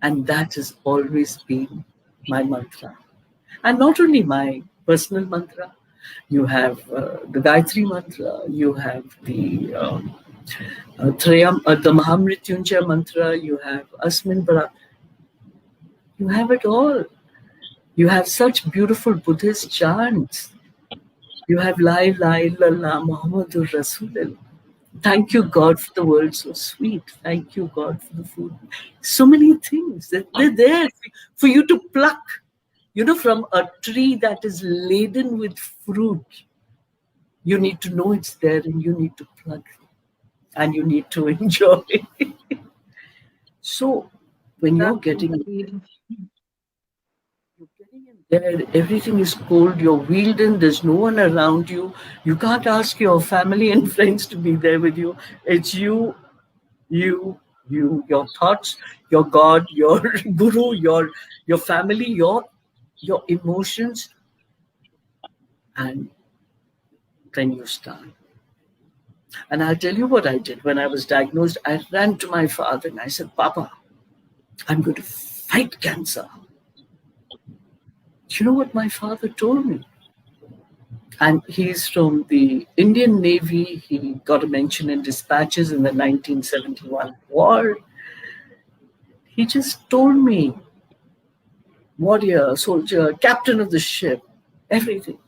And that has always been my mantra. And not only my personal mantra, you have the Gayatri mantra, you have the Mahamrityunjaya mantra, you have Asmin Bara, you have it all. You have such beautiful Buddhist chants. You have La ilaha illallah Muhammadur Rasulullah. Thank you, God, for the world so sweet. Thank you, God, for the food. So many things that they're there for you to pluck, from a tree that is laden with fruit. You need to know it's there and you need to pluck it and you need to enjoy it. So when you're That's getting indeed. in There, everything is cold. You're wheeled in. There's no one around you. You can't ask your family and friends to be there with you. It's you, your thoughts, your God, your guru, your family, your emotions, and then you start. And I'll tell you what I did when I was diagnosed. I ran to my father and I said, Papa, I'm going to fight cancer. Do you know what my father told me? And he's from the Indian Navy. He got a mention in dispatches in the 1971 war. He just told me, warrior, soldier, captain of the ship, everything.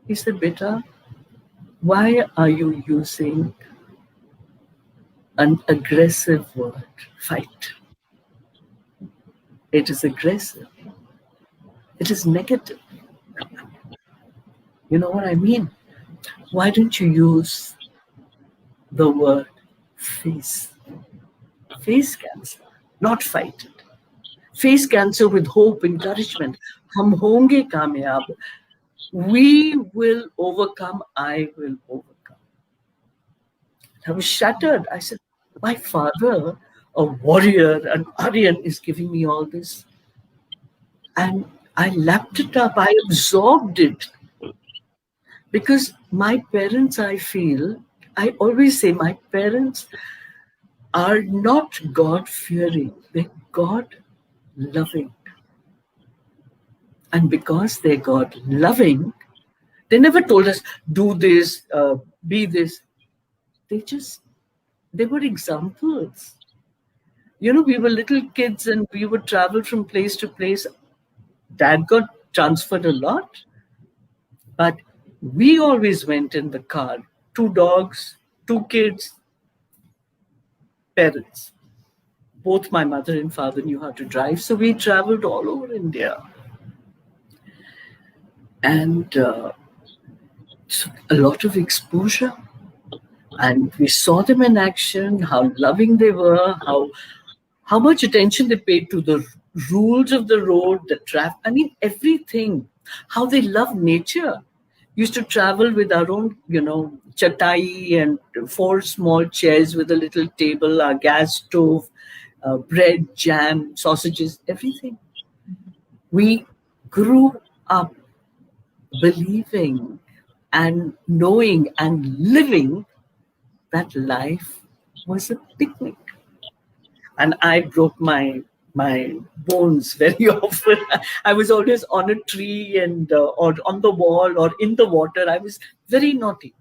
He said, Beta, why are you using an aggressive word, fight? It is aggressive. It is negative. You know what I mean? Why don't you use the word face? Face cancer, not fight it. Face cancer with hope, encouragement. Hum honge kamyab. We will overcome. I will overcome. I was shattered. I said, my father, a warrior, an Aryan, is giving me all this. And I lapped it up. I absorbed it. Because my parents, I feel, I always say my parents are not God fearing, they're God loving. And because they're God loving, they never told us, do this, be this. They just, they were examples. You know, we were little kids and we would travel from place to place. Dad got transferred a lot, but we always went in the car. 2 dogs, 2 kids, parents. Both my mother and father knew how to drive, so we traveled all over India. And a lot of exposure. And we saw them in action, how loving they were, how much attention they paid to the rules of the road, the traffic, I mean, everything. How they love nature. Used to travel with our own, chatai and 4 small chairs with a little table, our gas stove, bread, jam, sausages, everything. We grew up believing and knowing and living that life was a picnic. And I broke my bones very often. I was always on a tree and or on the wall or in the water. I was very naughty.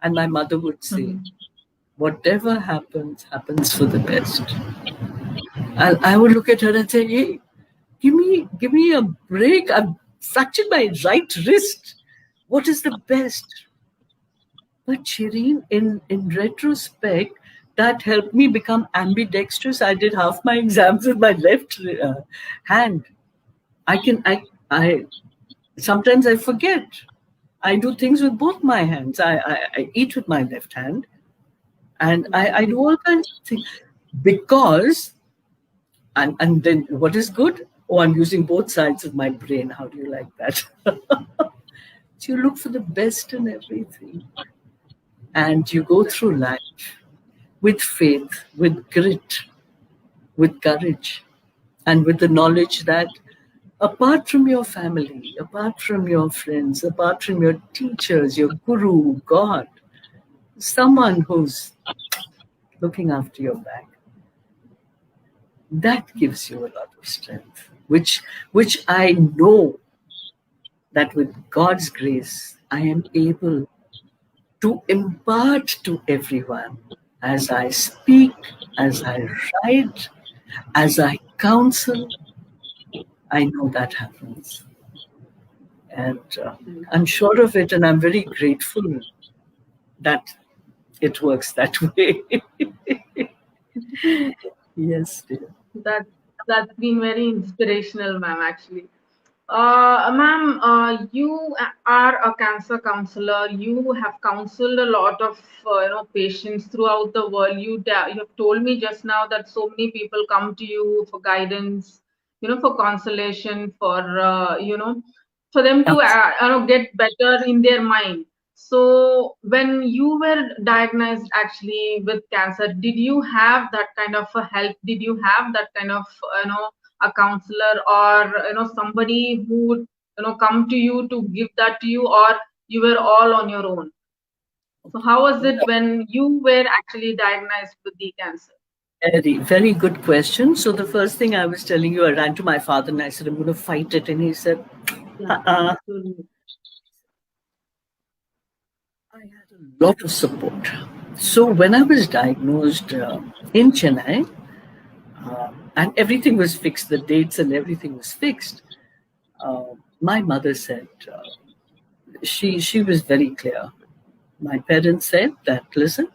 And my mother would say, whatever happens, happens for the best. And I would look at her and say, hey, give me a break. I've fractured my right wrist. What is the best? But Shireen, in retrospect, that helped me become ambidextrous. I did half my exams with my left hand. I sometimes I forget. I do things with both my hands. I eat with my left hand, and I do all kinds of things because, and then what is good? Oh, I'm using both sides of my brain. How do you like that? So you look for the best in everything. And you go through life with faith, with grit, with courage, and with the knowledge that apart from your family, apart from your friends, apart from your teachers, your guru, God, someone who's looking after your back, that gives you a lot of strength, which I know that with God's grace, I am able to impart to everyone as I speak, as I write, as I counsel. I know that happens. And I'm sure of it, and I'm very grateful that it works that way. Yes, dear. That that's been very inspirational, ma'am. Actually, ma'am, you are a cancer counselor. You have counseled a lot of patients throughout the world. You have told me just now that so many people come to you for guidance. for consolation, for for them to get better in their mind. So when you were diagnosed actually with cancer, did you have that kind of a help? Did you have that kind of a counselor, or somebody who would come to you to give that to you, or you were all on your own? So how was it when you were actually diagnosed with the cancer? Very, very good question. So the first thing I was telling you, I ran to my father and I said, I'm going to fight it. And he said, Yeah, uh-uh. absolutely. I had a lot of support. So when I was diagnosed in Chennai, and everything was fixed, the dates and everything was fixed, my mother said, she was very clear. My parents said that, listen,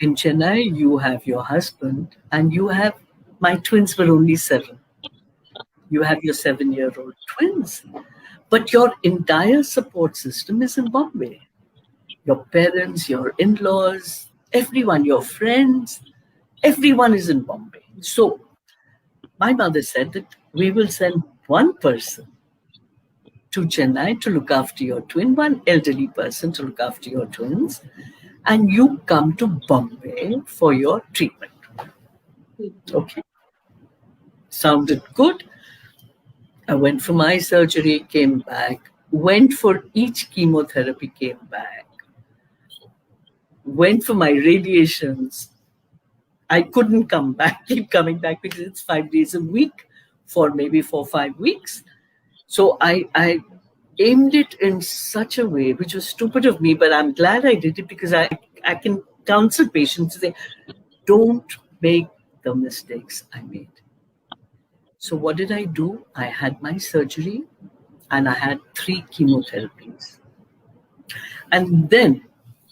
in Chennai, you have your husband, and you have, my twins were only 7. You have your 7-year-old twins, but your entire support system is in Bombay. Your parents, your in laws, everyone, your friends, everyone is in Bombay. So my mother said that we will send one person to Chennai to look after your twin, one elderly person to look after your twins, and you come to Bombay for your treatment. Okay, sounded good. I went for my surgery, came back, went for each chemotherapy, came back, went for my radiations. I couldn't come back, keep coming back because it's 5 days a week for maybe 4 or 5 weeks. So I aimed it in such a way, which was stupid of me, but I'm glad I did it because I can counsel patients to say, don't make the mistakes I made. So what did I do? I had my surgery and I had 3 chemotherapies. And then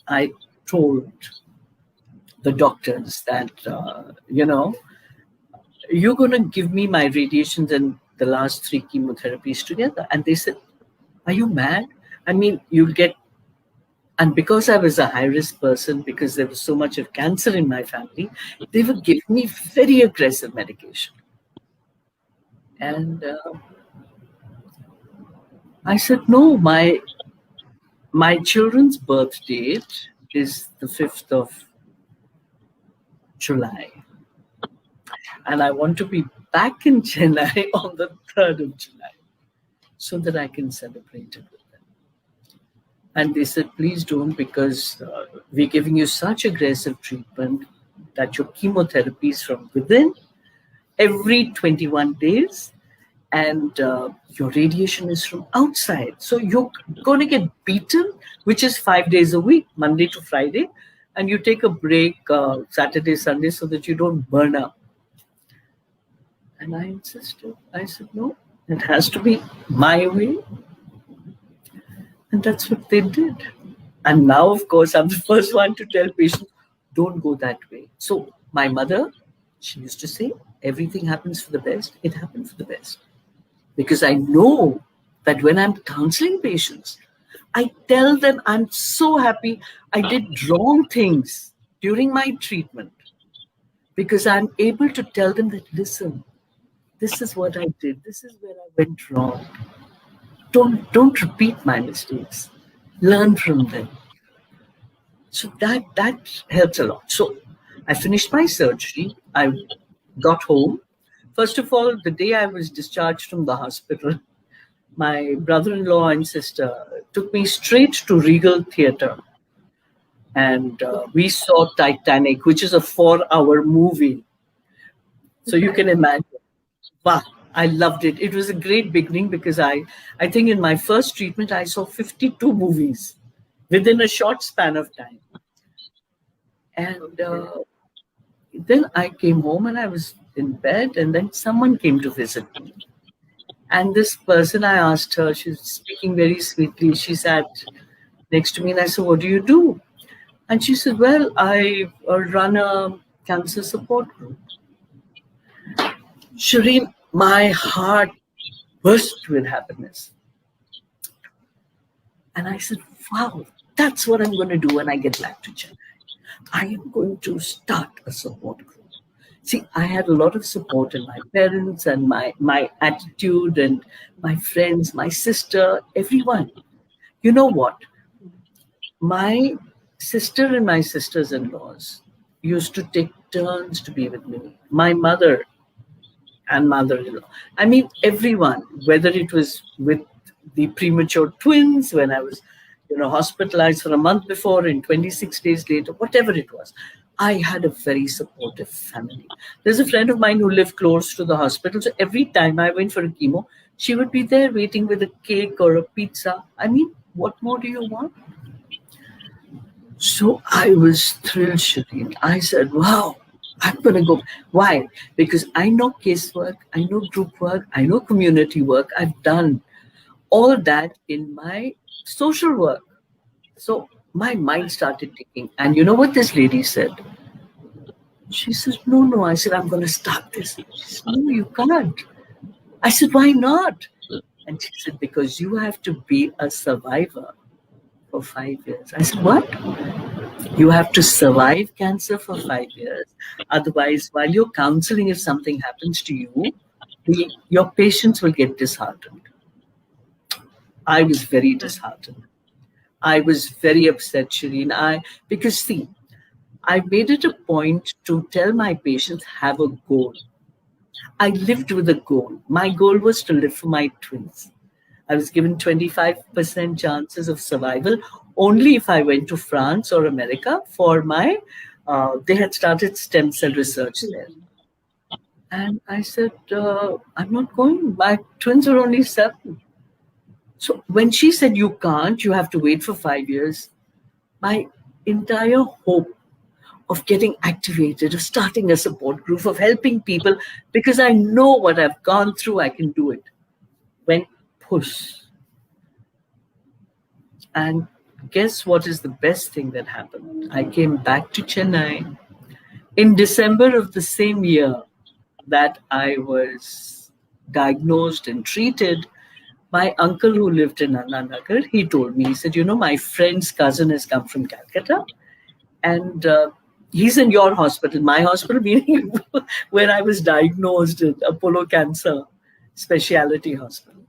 I told the doctors that, you're going to give me my radiations and the last 3 chemotherapies together. And they said, are you mad? I mean, you'll get, and because I was a high risk person, because there was so much of cancer in my family, they were giving me very aggressive medication. And I said, no, my children's birth date is the 5th of July. And I want to be back in Chennai on the 3rd of July so that I can celebrate it with them. And they said, please don't, because we're giving you such aggressive treatment that your chemotherapy is from within every 21 days and your radiation is from outside. So you're going to get beaten, which is 5 days a week, Monday to Friday, and you take a break Saturday, Sunday so that you don't burn up. And I insisted. I said, no, it has to be my way. And that's what they did. And now, of course, I'm the first one to tell patients, don't go that way. So my mother, she used to say, everything happens for the best. It happened for the best. Because I know that when I'm counseling patients, I tell them I'm so happy I did wrong things during my treatment. Because I'm able to tell them that, listen, this is what I did. This is where I went wrong. Don't repeat my mistakes. Learn from them. So that helps a lot. So I finished my surgery. I got home. First of all, the day I was discharged from the hospital, my brother-in-law and sister took me straight to Regal Theatre. And we saw Titanic, which is a 4-hour movie. So you can imagine. Wow, I loved it. It was a great beginning because I think in my first treatment, I saw 52 movies within a short span of time. And then I came home and I was in bed, and then someone came to visit me. And this person, I asked her, she was speaking very sweetly. She sat next to me and I said, what do you do? And she said, well, I run a cancer support group. Shireen, my heart burst with happiness. And I said, wow, that's what I'm going to do when I get back to Chennai. I am going to start a support group. See, I had a lot of support in my parents and my attitude and my friends, my sister, everyone. You know what? My sister and my sisters-in-laws used to take turns to be with me. My mother and mother-in-law. I mean, everyone, whether it was with the premature twins when I was, hospitalized for a month before and 26 days later, whatever it was, I had a very supportive family. There's a friend of mine who lived close to the hospital, so every time I went for a chemo, she would be there waiting with a cake or a pizza. I mean, what more do you want? So I was thrilled, Shireen. I said, wow, I'm going to go. Why? Because I know casework, I know group work, I know community work. I've done all that in my social work. So my mind started ticking. And you know what this lady said? She says, no, no. I said, I'm going to start this. She said, no, you can't. I said, why not? And she said, because you have to be a survivor for 5 years. I said, what? You have to survive cancer for 5 years. Otherwise, while you're counseling, if something happens to you, your patients will get disheartened. I was very disheartened. I was very upset, Shireen. Because see, I made it a point to tell my patients, have a goal. I lived with a goal. My goal was to live for my twins. I was given 25% chances of survival only if I went to France or America for they had started stem cell research there. And I said, I'm not going. My twins are only 7. So when she said, you can't, you have to wait for 5 years, my entire hope of getting activated, of starting a support group, of helping people, because I know what I've gone through, I can do it, went push. And guess what is the best thing that happened? I came back to Chennai in December of the same year that I was diagnosed and treated. My uncle who lived in Annanagar, he told me, he said, my friend's cousin has come from Calcutta and he's in your hospital, my hospital, meaning where I was diagnosed at Apollo Cancer Specialty Hospital.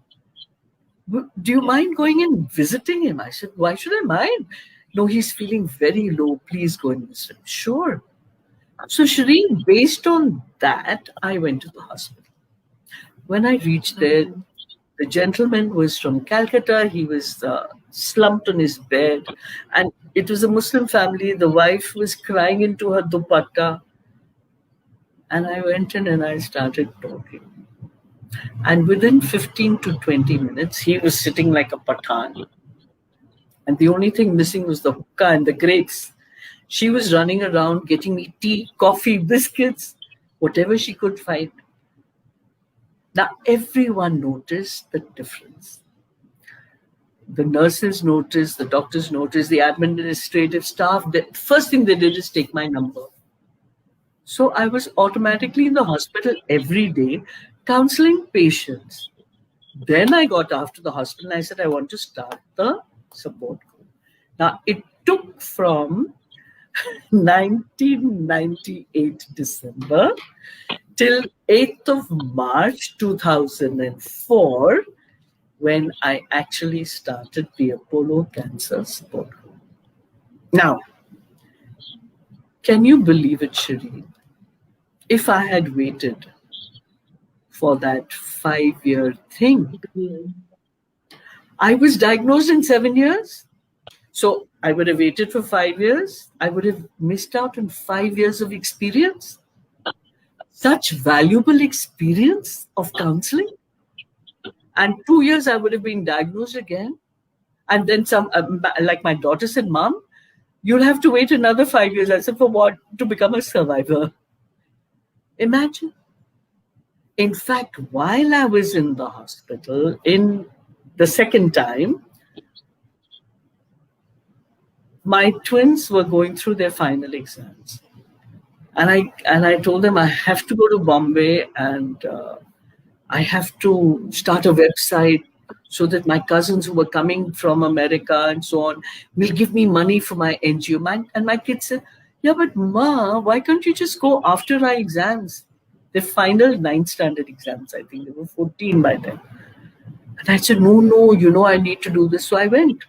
Do you mind going and visiting him? I said, why should I mind? No, he's feeling very low. Please go and visit him. Sure. So Shireen, based on that, I went to the hospital. When I reached there, the gentleman was from Calcutta. He was slumped on his bed. And it was a Muslim family. The wife was crying into her dupatta. And I went in and I started talking. And within 15 to 20 minutes, he was sitting like a Pathan. And the only thing missing was the hookah and the grapes. She was running around getting me tea, coffee, biscuits, whatever she could find. Now, everyone noticed the difference. The nurses noticed, the doctors noticed, the administrative staff. The first thing they did is take my number. So I was automatically in the hospital every day, counseling patients. Then I got after the hospital and I said, I want to start the support group. Now, it took from 1998 December till 8th of March 2004 when I actually started the Apollo Cancer Support Group. Now, can you believe it, Shireen? If I had waited for that 5-year thing, I was diagnosed in 7 years. So I would have waited for 5 years. I would have missed out on 5 years of experience. Such valuable experience of counseling. And 2 years I would have been diagnosed again. And then like my daughter said, Mom, you'll have to wait another 5 years. I said, for what? To become a survivor. Imagine. In fact, while I was in the hospital, in the second time, my twins were going through their final exams. And I told them I have to go to Bombay and I have to start a website so that my cousins who were coming from America and so on will give me money for my NGO. And my kids said, Yeah, but Ma, why can't you just go after our exams? The final ninth standard exams, I think they were 14 by then. And I said, no, no, I need to do this. So I went.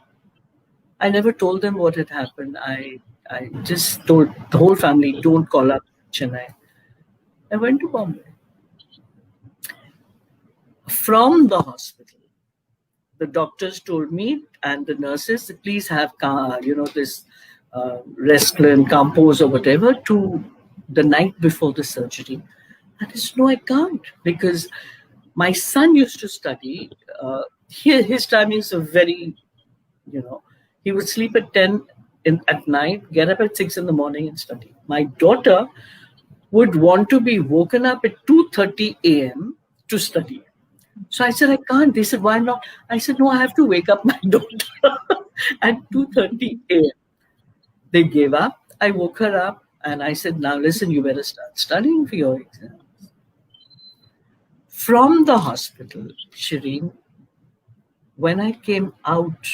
I never told them what had happened. I just told the whole family, don't call up Chennai. I went to Bombay. From the hospital, the doctors told me and the nurses, please have, this Restylane, Compose or whatever to the night before the surgery. And I said, no, I can't because my son used to study. His timings are very, you know, he would sleep at 10 at night, get up at 6 in the morning and study. My daughter would want to be woken up at 2:30 a.m. to study. So I said, I can't. They said, why not? I said, no, I have to wake up my daughter at 2:30 a.m. They gave up. I woke her up and I said, now listen, you better start studying for your exam. From the hospital, Shireen, when I came out,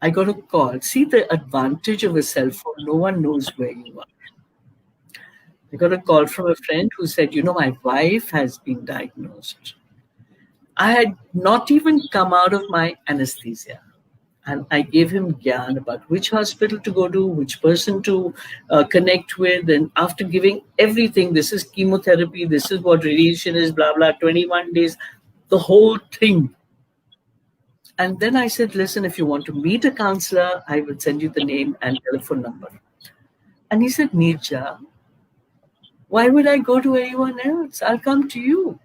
I got a call. See the advantage of a cell phone. No one knows where you are. I got a call from a friend who said, my wife has been diagnosed. I had not even come out of my anesthesia. And I gave him gyan about which hospital to go to, which person to connect with. And after giving everything, this is chemotherapy, this is what radiation is, blah, blah, 21 days, the whole thing. And then I said, listen, if you want to meet a counselor, I will send you the name and telephone number. And he said, Neerja, why would I go to anyone else? I'll come to you.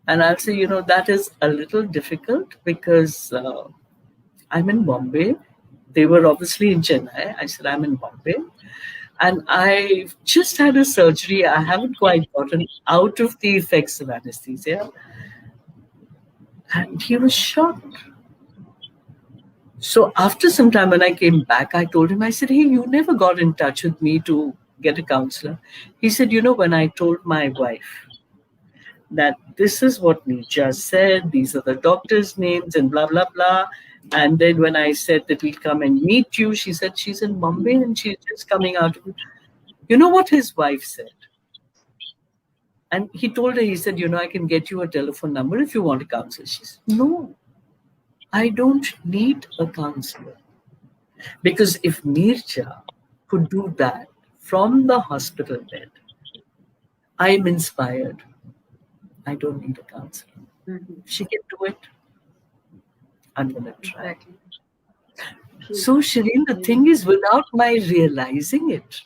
And I'll say, that is a little difficult because I'm in Bombay. They were obviously in Chennai. I said, I'm in Bombay. And I just had a surgery. I haven't quite gotten out of the effects of anesthesia. And he was shocked. So after some time, when I came back, I told him, I said, hey, you never got in touch with me to get a counselor. He said, when I told my wife that this is what Neerja said, these are the doctor's names and blah, blah, blah. And then when I said that we'll come and meet you, she said she's in Bombay and she's just coming out of it. You know what his wife said? And he told her, he said, I can get you a telephone number if you want a counselor. She said, no, I don't need a counselor. Because if Neerja could do that from the hospital bed, I'm inspired. I don't need a counselor. Mm-hmm. She can do it. I'm going to try. Exactly. So, Shireen, the thing is, without my realizing it,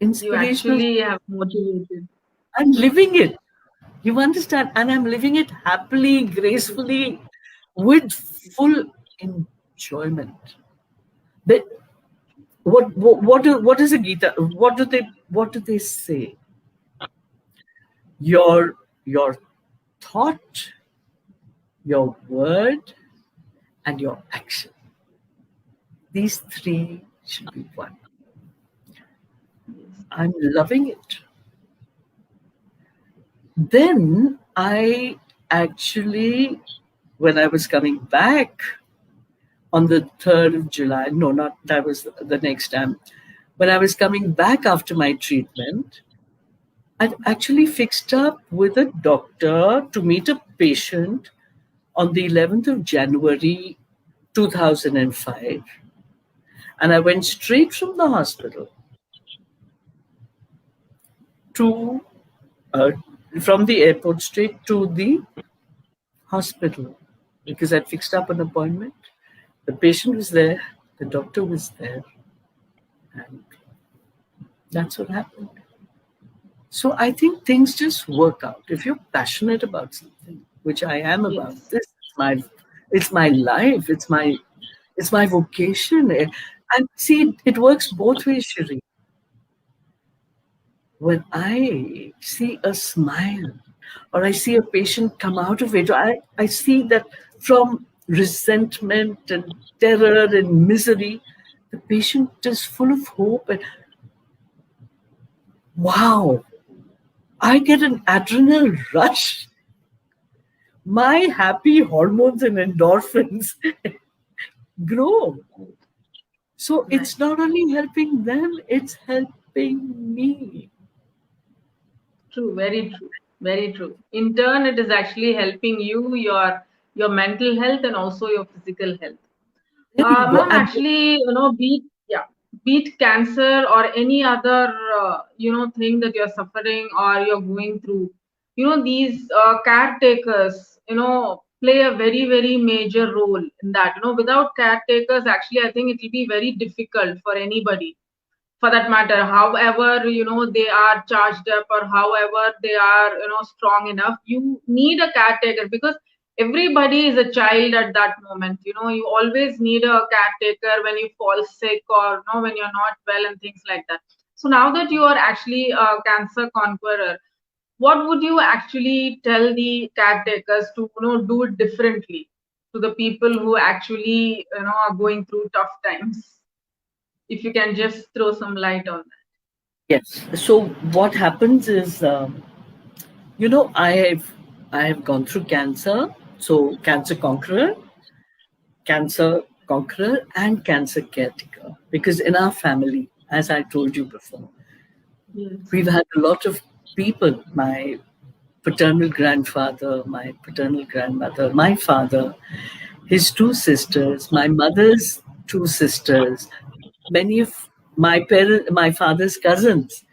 You inspirational, actually have motivated. I'm living it. You understand? And I'm living it happily, gracefully, with full enjoyment. But what is a Gita? What do they say? Your thought, your word, and your action. These three should be one. I'm loving it. Then I actually, when I was coming back on the 3rd of July, no, not that was the next time. When I was coming back after my treatment, I'd actually fixed up with a doctor to meet a patient on the 11th of January 2005. And I went straight from the hospital to, from the airport straight to the hospital because I'd fixed up an appointment. The patient was there, the doctor was there, and that's what happened. So I think things just work out. If you're passionate about something, which I am about, Yes. this is it's my life, it's my vocation. And see, it works both ways, Shiri. When I see a smile or I see a patient come out of it, I see that from resentment and terror and misery, the patient is full of hope and wow, I get an adrenal rush. My happy hormones and endorphins grow. So Right. it's not only helping them, it's helping me. True, very true, very true. In turn, it is actually helping you, your mental health and also your physical health. There you go. Ma'am, And actually, beat cancer or any other thing that you're suffering or you're going through. These caretakers, play a very very major role in that. Without caretakers, actually, I think it will be very difficult for anybody for that matter, however they are charged up or however they are strong enough. You need a caretaker because everybody is a child at that moment. You always need a caretaker when you fall sick or when you're not well and things like that. So now that you are actually a cancer conqueror, what would you actually tell the caretakers to do it differently to the people who actually are going through tough times? If you can just throw some light on that. yes, so what happens is, I have gone through cancer. So Cancer Conqueror, Cancer Conqueror, and Cancer Caretaker. Because in our family, as I told you before, Yes. we've had a lot of people. My paternal grandfather, my paternal grandmother, my father, his two sisters, my mother's two sisters, many of my father's cousins,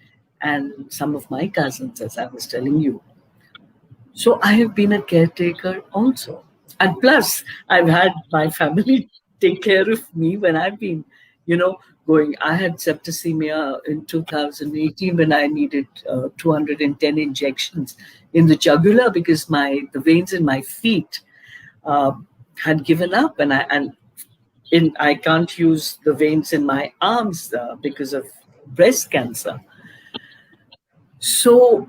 and some of my cousins, as I was telling you. So I have been a caretaker also. And plus, I've had my family take care of me when I've been, you know, going. I had septicemia in 2018 when I needed 210 injections in the jugular because the veins in my feet uh, had given up, and I can't use the veins in my arms because of breast cancer. So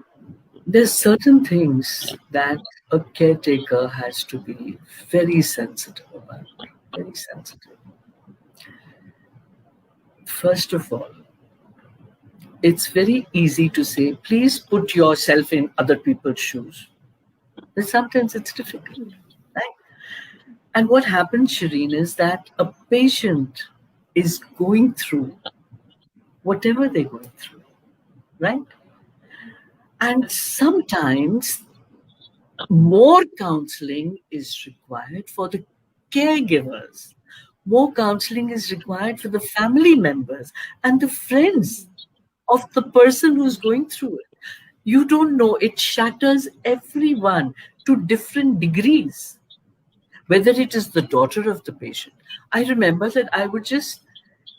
there's certain things that a caretaker has to be very sensitive about. Very sensitive. First of all, it's very easy to say, please put yourself in other people's shoes. But sometimes it's difficult. Right? And what happens, Shireen, is that a patient is going through whatever they're going through, right? And sometimes more counseling is required for the caregivers. More counseling is required for the family members and the friends of the person who's going through it. You don't know, it shatters everyone to different degrees, whether it is the daughter of the patient. I remember that I would just,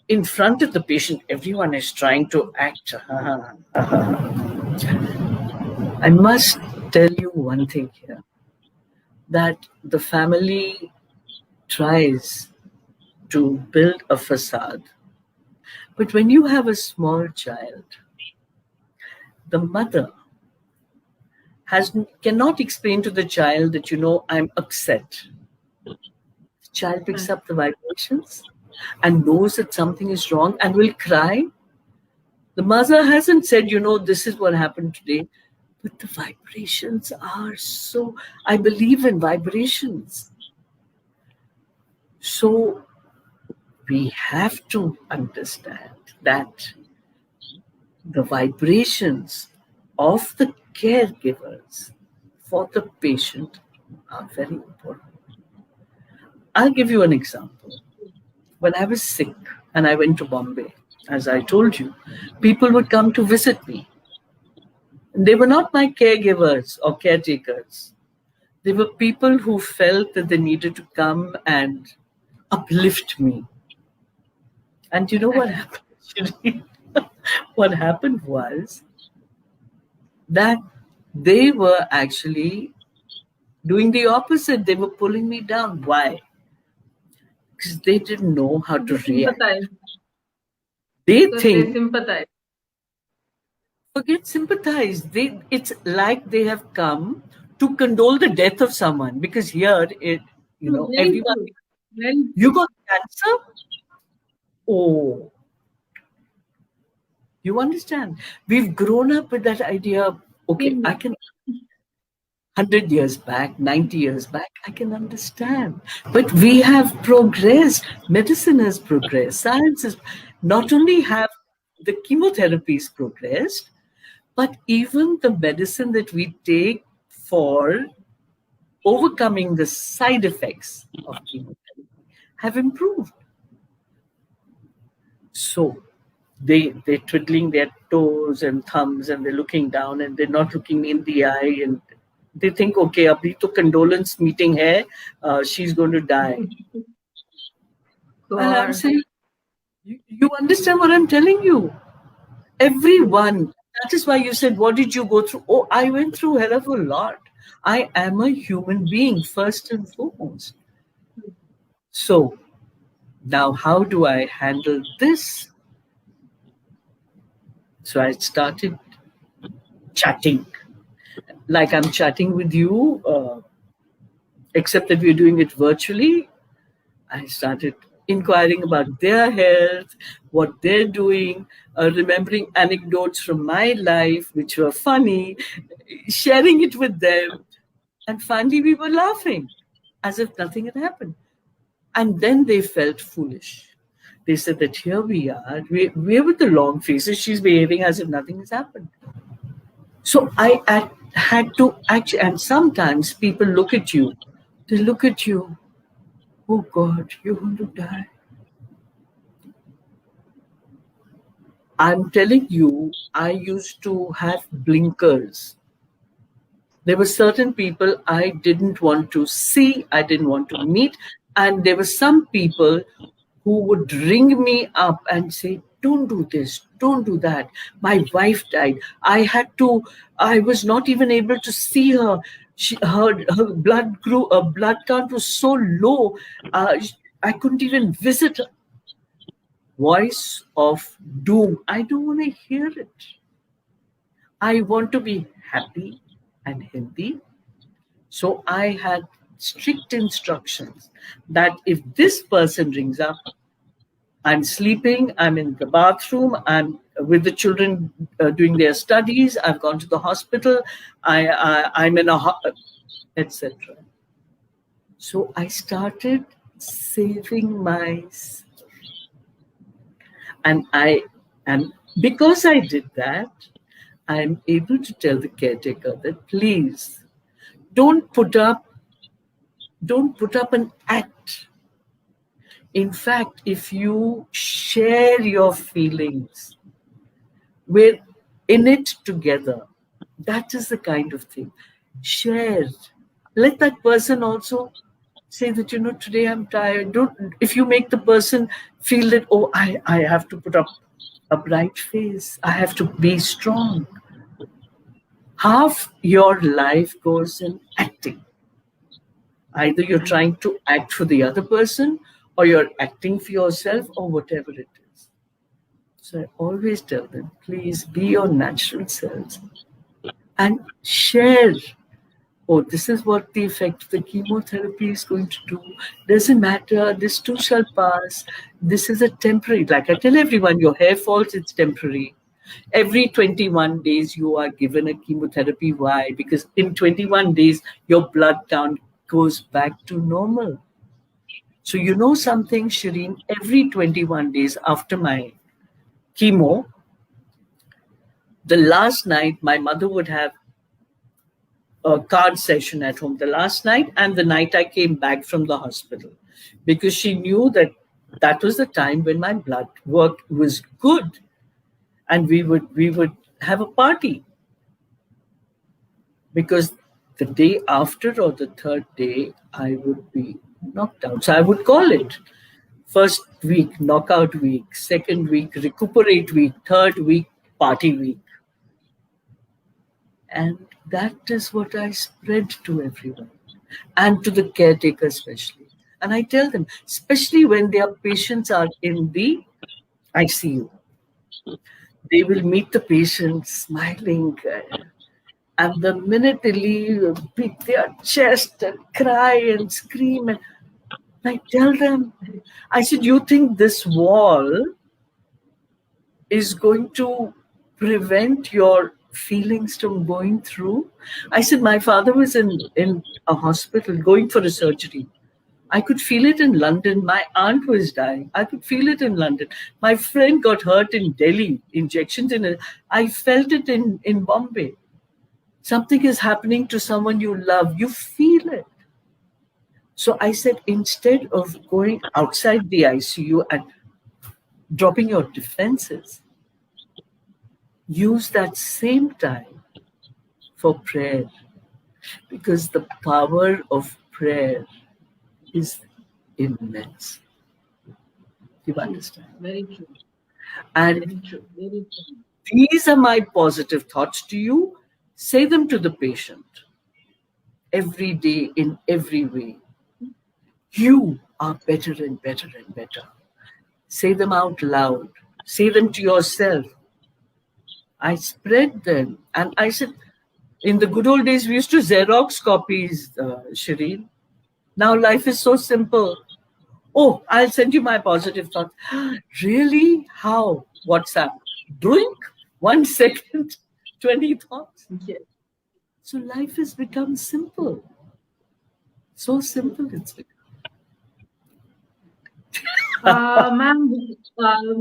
in front of the patient, everyone is trying to act. I must tell you one thing here, that the family tries to build a facade. But when you have a small child, the mother has cannot explain to the child that, I'm upset. The child picks Right. up the vibrations and knows that something is wrong and will cry. The mother hasn't said, this is what happened today. But the vibrations are so, I believe in vibrations. So we have to understand that the vibrations of the caregivers for the patient are very important. I'll give you an example. When I was sick and I went to Bombay, as I told you, people would come to visit me. They were not my caregivers or caretakers. They were people who felt that they needed to come and uplift me. And you know what Right. happened? Shireen? What happened was that they were actually doing the opposite. They were pulling me down. Why? Because they didn't know how to They react. sympathize They because they think, sympathize. forget sympathize. It's like they have come to condole the death of someone. Because here, True, very everyone, true. Very you true. got cancer? Oh, you understand? We've grown up with that idea. Okay, Same I here. can 100 years back, 90 years back, I can understand. But we have progressed. Medicine has progressed. Science has not only have the chemotherapies progressed, but even the medicine that we take for overcoming the side effects of chemotherapy have improved. So they're twiddling their toes and thumbs and they're looking down and they're not looking in the eye and they think, okay, abhi to condolence meeting hai, she's going to die. And I'm God. saying, you understand what I'm telling you? Everyone. That is why you said, what did you go through? Oh, I went through a hell of a lot. I am a human being, first and foremost. So now, how do I handle this? So I started chatting, like I'm chatting with you, except that we're doing it virtually. I started inquiring about their health, what they're doing, remembering anecdotes from my life, which were funny, sharing it with them. And finally, we were laughing as if nothing had happened. And then they felt foolish. They said that here we are, we're with the long faces, she's behaving as if nothing has happened. So had to actually, and sometimes people look at you, they look at you, oh God, you're going to die. I'm telling you, I used to have blinkers. There were certain people I didn't want to see, I didn't want to meet. And there were some people who would ring me up and say, don't do this, don't do that. My wife died. I was not even able to see her. Her blood count was so low, I couldn't even visit her. Voice of doom. I don't want to hear it. I want to be happy and healthy. So I had strict instructions that if this person rings up, I'm sleeping, I'm in the bathroom, I'm with the children doing their studies, I've gone to the hospital, I'm in a etc. So I started saving myself. And because I did that, I'm able to tell the caretaker that please don't put up an act. In fact, if you share your feelings, we're in it together. That is the kind of thing. Share. Let that person also say that, today I'm tired. If you make the person feel that, oh, I have to put up a bright face, I have to be strong. Half your life goes in acting. Either you're trying to act for the other person or you're acting for yourself or whatever it is. So I always tell them, please be your natural selves and share. Oh, this is what the effect of the chemotherapy is going to do. Doesn't matter. This too shall pass. This is a temporary. Like I tell everyone, your hair falls, it's temporary. Every 21 days, you are given a chemotherapy. Why? Because in 21 days, your blood count goes back to normal. So you know something, Shireen, every 21 days after my chemo, the last night, my mother would have a card session at home the last night and the night I came back from the hospital, because she knew that that was the time when my blood work was good, and we would have a party, because the day after or the third day I would be knocked out. So I would call it first week knockout week, second week recuperate week, third week party week. And that is what I spread to everyone and to the caretaker especially. And I tell them, especially when their patients are in the ICU, they will meet the patient smiling. And the minute they leave, beat their chest and cry and scream. And I tell them, I said, you think this wall is going to prevent your feelings from going through. I said, my father was in a hospital going for a surgery. I could feel it in London. My aunt was dying. I could feel it in London. My friend got hurt in Delhi, injections in it. I felt it in Bombay. Something is happening to someone you love. You feel it. So I said, instead of going outside the ICU and dropping your defenses, use that same time for prayer, because the power of prayer is immense. You understand? Very true. And Very true. Very true. these are my positive thoughts to you. Say them to the patient every day in every way. You are better and better and better. Say them out loud. Say them to yourself. I spread them. And I said, in the good old days, we used to Xerox copies, Shireen. Now life is so simple. Oh, I'll send you my positive thoughts. Really? How? WhatsApp. Blink. 1 second. 20 thoughts. Yes. So life has become simple. So simple it's become. Ma'am,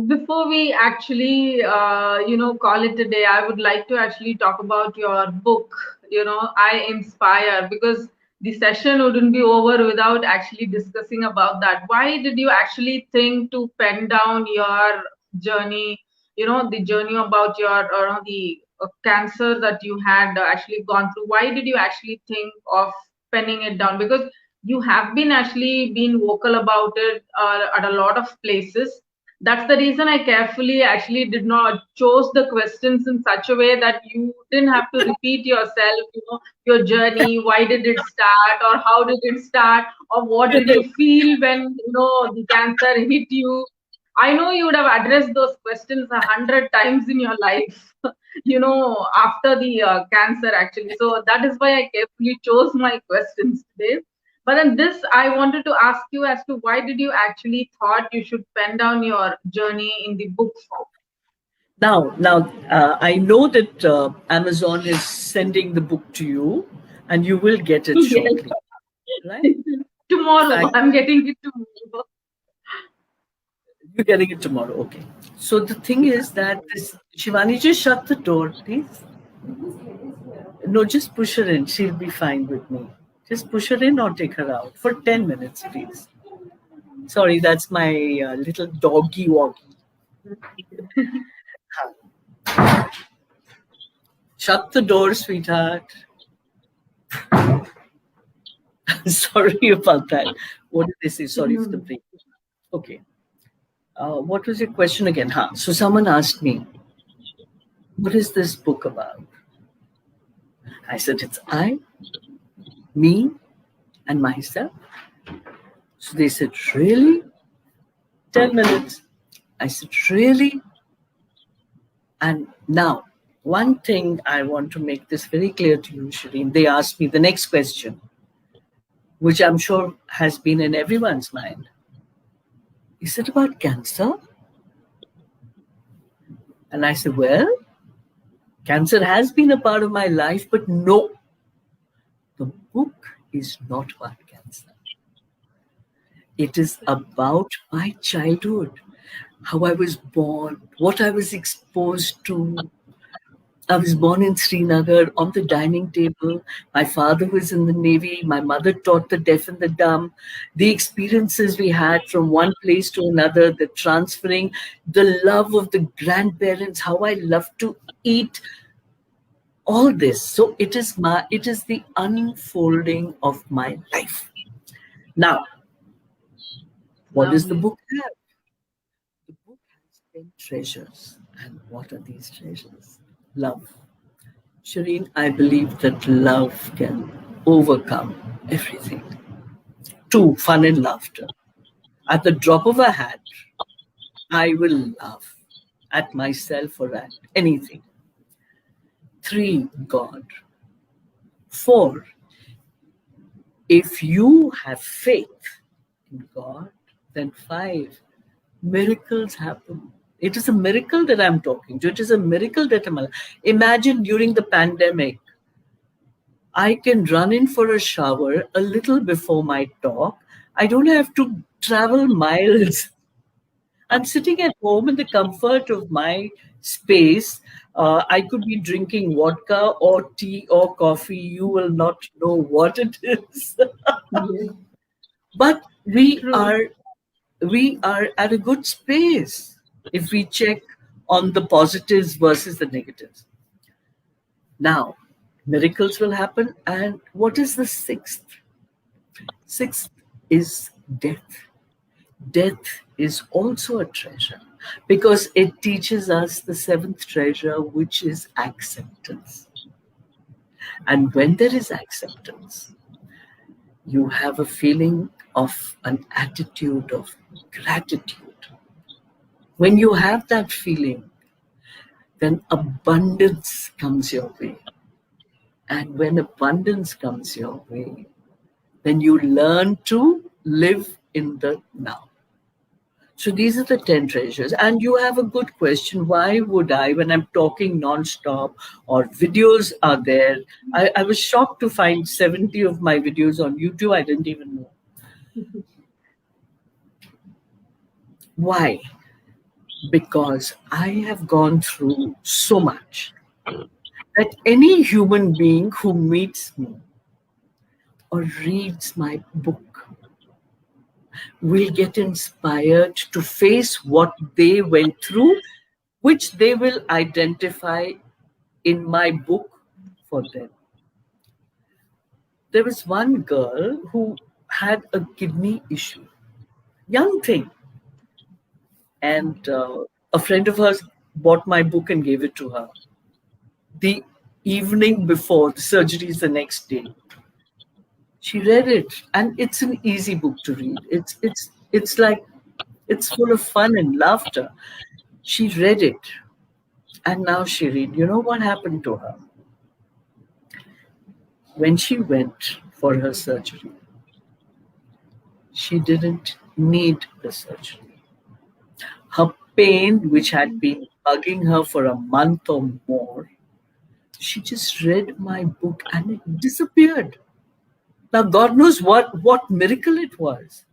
before we actually, call it a day, I would like to actually talk about your book, I Inspire, because the session wouldn't be over without actually discussing about that. Why did you actually think to pen down your journey, the journey about your, the cancer that you had actually gone through? Why did you actually think of penning it down? Because you have been actually been vocal about it at a lot of places. That's the reason I carefully actually did not chose the questions in such a way that you didn't have to repeat yourself, your journey, why did it start, or how did it start, or what did you feel when the cancer hit you. I know you would have addressed those questions 100 times in your life, after the cancer actually. So that is why I carefully chose my questions today. But then this, I wanted to ask you as to why did you actually thought you should pen down your journey in the book form? Now, I know that Amazon is sending the book to you, and you will get it Yes. shortly, right? In Tomorrow. fact, I'm getting it tomorrow. you're getting it tomorrow. Okay. So the thing is that this Shivani, just shut the door, please. No, just push her in. She'll be fine with me. Just push her in or take her out for 10 minutes, please. Sorry, that's my little doggy woggy. Shut the door, sweetheart. Sorry about that. What did they say? Sorry for the break. Okay. What was your question again? Huh? So someone asked me, what is this book about? I said, it's I, me, and myself. So they said, really? 10 minutes. I said, really? And now, one thing I want to make this very clear to you, Shireen. They asked me the next question, which I'm sure has been in everyone's mind. Is it about cancer? And I said, well, cancer has been a part of my life, but no, the book is not about cancer. It is about my childhood, how I was born, what I was exposed to. I was born in Srinagar on the dining table. My father was in the Navy. My mother taught the deaf and the dumb. The experiences we had from one place to another, the transferring, the love of the grandparents, how I love to eat, all this. So it is the unfolding of my life. Now, what does the Lovely. book have? The book has 10 treasures. And what are these treasures? Love. Shireen, I believe that love can overcome everything. 2, fun and laughter. At the drop of a hat, I will laugh at myself or at anything. 3, God. 4, if you have faith in God, then 5, miracles happen. It is a miracle that I'm talking to. It is a miracle that I'm alive. Imagine during the pandemic, I can run in for a shower a little before my talk. I don't have to travel miles. I'm sitting at home in the comfort of my space. I could be drinking vodka or tea or coffee. You will not know what it is. Yes. But True. we are at a good space if we check on the positives versus the negatives. Now, miracles will happen. And what is the sixth? Sixth is death. Death is also a treasure because it teaches us the seventh treasure, which is acceptance. And when there is acceptance, you have a feeling of an attitude of gratitude. When you have that feeling, then abundance comes your way. And when abundance comes your way, then you learn to live in the now. So these are the 10 treasures. And you have a good question. Why would I, when I'm talking nonstop or videos are there? I was shocked to find 70 of my videos on YouTube. I didn't even know. Why? Because I have gone through so much that any human being who meets me or reads my book will get inspired to face what they went through, which they will identify in my book for them. There was one girl who had a kidney issue, young thing, and a friend of hers bought my book and gave it to her. The evening before the surgery is the next day, she read it, and it's an easy book to read. It's like it's full of fun and laughter. She read it, and now she read. You know what happened to her when she went for her surgery? She didn't need the surgery. Her pain, which had been bugging her for a month or more, she just read my book and it disappeared. Now, God knows what miracle it was.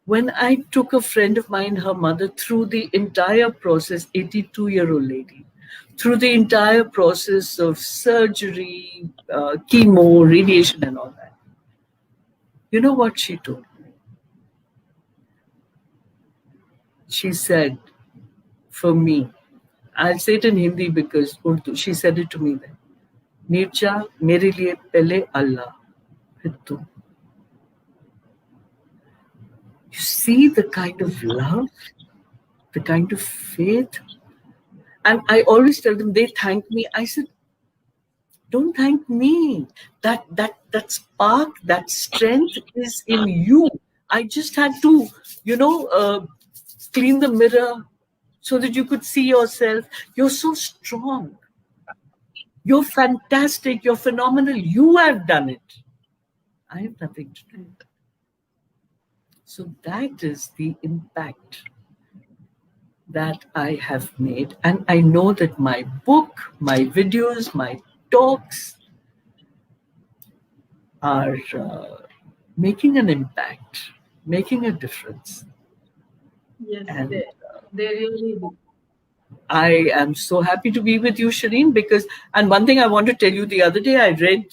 When I took a friend of mine, her mother, through the entire process, 82-year-old lady, through the entire process of surgery, chemo, radiation, and all that, you know what she told me? She said, for me, I'll say it in Hindi because Urdu, she said it to me then. Neerja, mere liye pehle Allah, phir tu. You see the kind of love, the kind of faith. And I always tell them, they thank me. I said, don't thank me. That spark, that strength is in you. I just had to, clean the mirror so that you could see yourself. You're so strong. You're fantastic. You're phenomenal. You have done it. I have nothing to do. So that is the impact that I have made. And I know that my book, my videos, my talks are making an impact, making a difference. Yes, And they really do. I am so happy to be with you, Shireen, because, and one thing I want to tell you, the other day I read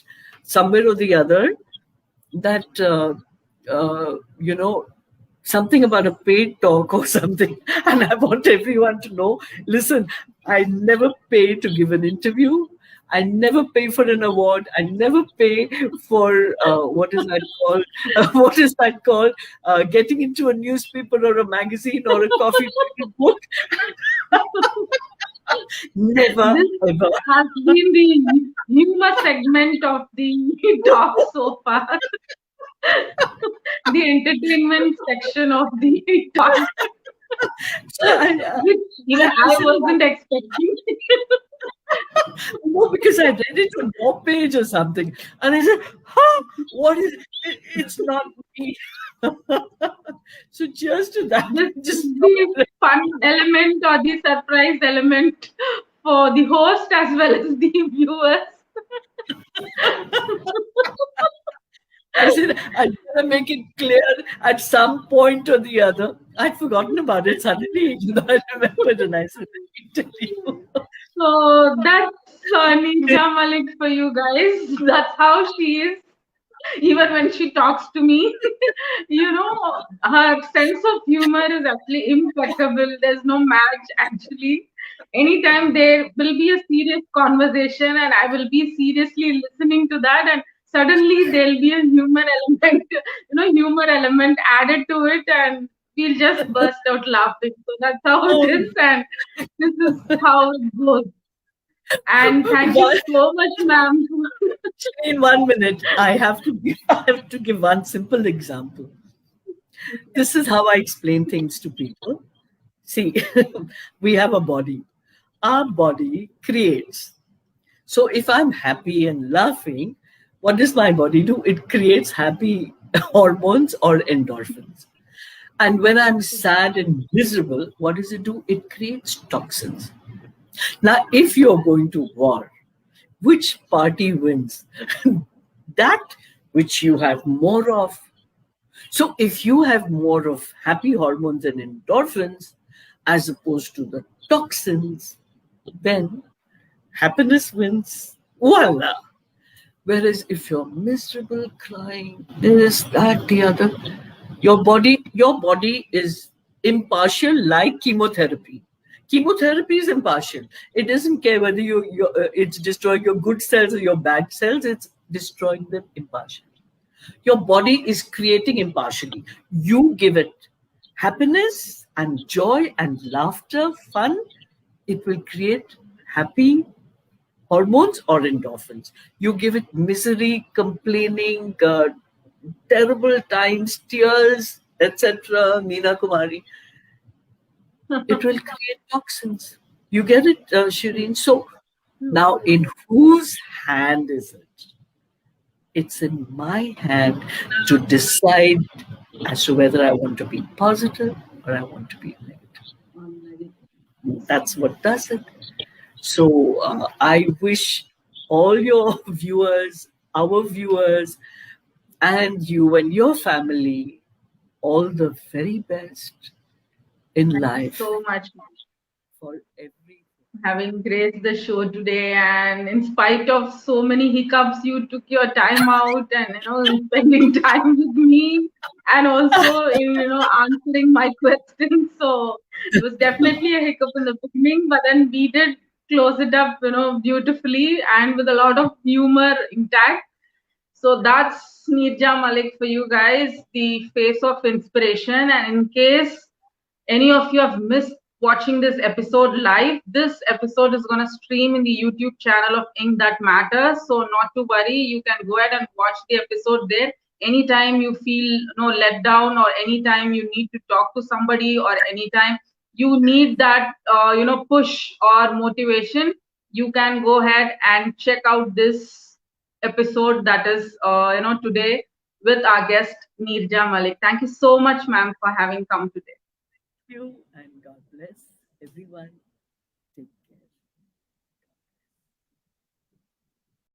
somewhere or the other that, something about a paid talk or something. And I want everyone to know, listen, I never pay to give an interview. I never pay for an award. I never pay for what is that called? What is that called? Getting into a newspaper or a magazine or a coffee book. Never, This ever. has been the humor segment of the talk so far. The entertainment section of the talk, So which even I wasn't expecting. No, because I read it on your page or something. And I said, huh, what is it? It's not me. So cheers to that. This is Just the fun element or the surprise element for the host as well as the viewers. I said, I'd better make it clear at some point or the other. I'd forgotten about it suddenly. I remembered and I said, let me tell you. So that's Neerja Malik for you guys. That's how she is, even when she talks to me. Her sense of humor is actually impeccable. There's no match, actually. Anytime there will be a serious conversation, and I will be seriously listening to that, and suddenly there'll be a humor element, humor element added to it, and we'll just burst out laughing. So that's how it Oh, is, and this is how it goes. And thank you one, so much, ma'am. in 1 minute, I have to give one simple example. This is how I explain things to people. See, we have a body. Our body creates. So if I'm happy and laughing, what does my body do? It creates happy hormones or endorphins. And when I'm sad and miserable, what does it do? It creates toxins. Now, if you're going to war, which party wins? That which you have more of. So if you have more of happy hormones and endorphins as opposed to the toxins, then happiness wins. Voila. Whereas if you're miserable, crying, this, that, the other, your body is impartial like chemotherapy. Chemotherapy is impartial. It doesn't care whether it's destroying your good cells or your bad cells. It's destroying them impartially. Your body is creating impartially. You give it happiness and joy and laughter, fun. It will create happy hormones or endorphins. You give it misery, complaining, terrible times, tears, etc. Meena Kumari, it will create toxins. You get it, Shireen? So now, in whose hand is it? It's in my hand to decide as to whether I want to be positive or I want to be negative. That's what does it. So I wish all your viewers, our viewers, and you and your family all the very best in Thank you life so much for every. having graced the show today. And in spite of so many hiccups, you took your time out and spending time with me, and also in answering my questions. So it was definitely a hiccup in the beginning, but then we did close it up, beautifully and with a lot of humor intact. So that's Neerja Malik for you guys, the face of inspiration. And in case any of you have missed watching this episode live, this episode is going to stream in the YouTube channel of Ink That Matters. So not to worry, you can go ahead and watch the episode there. Anytime you feel let down, or anytime you need to talk to somebody, or anytime you need that push or motivation, you can go ahead and check out this episode that is today with our guest Neerja Malik. Thank you so much, ma'am, for having come today. You and God bless everyone.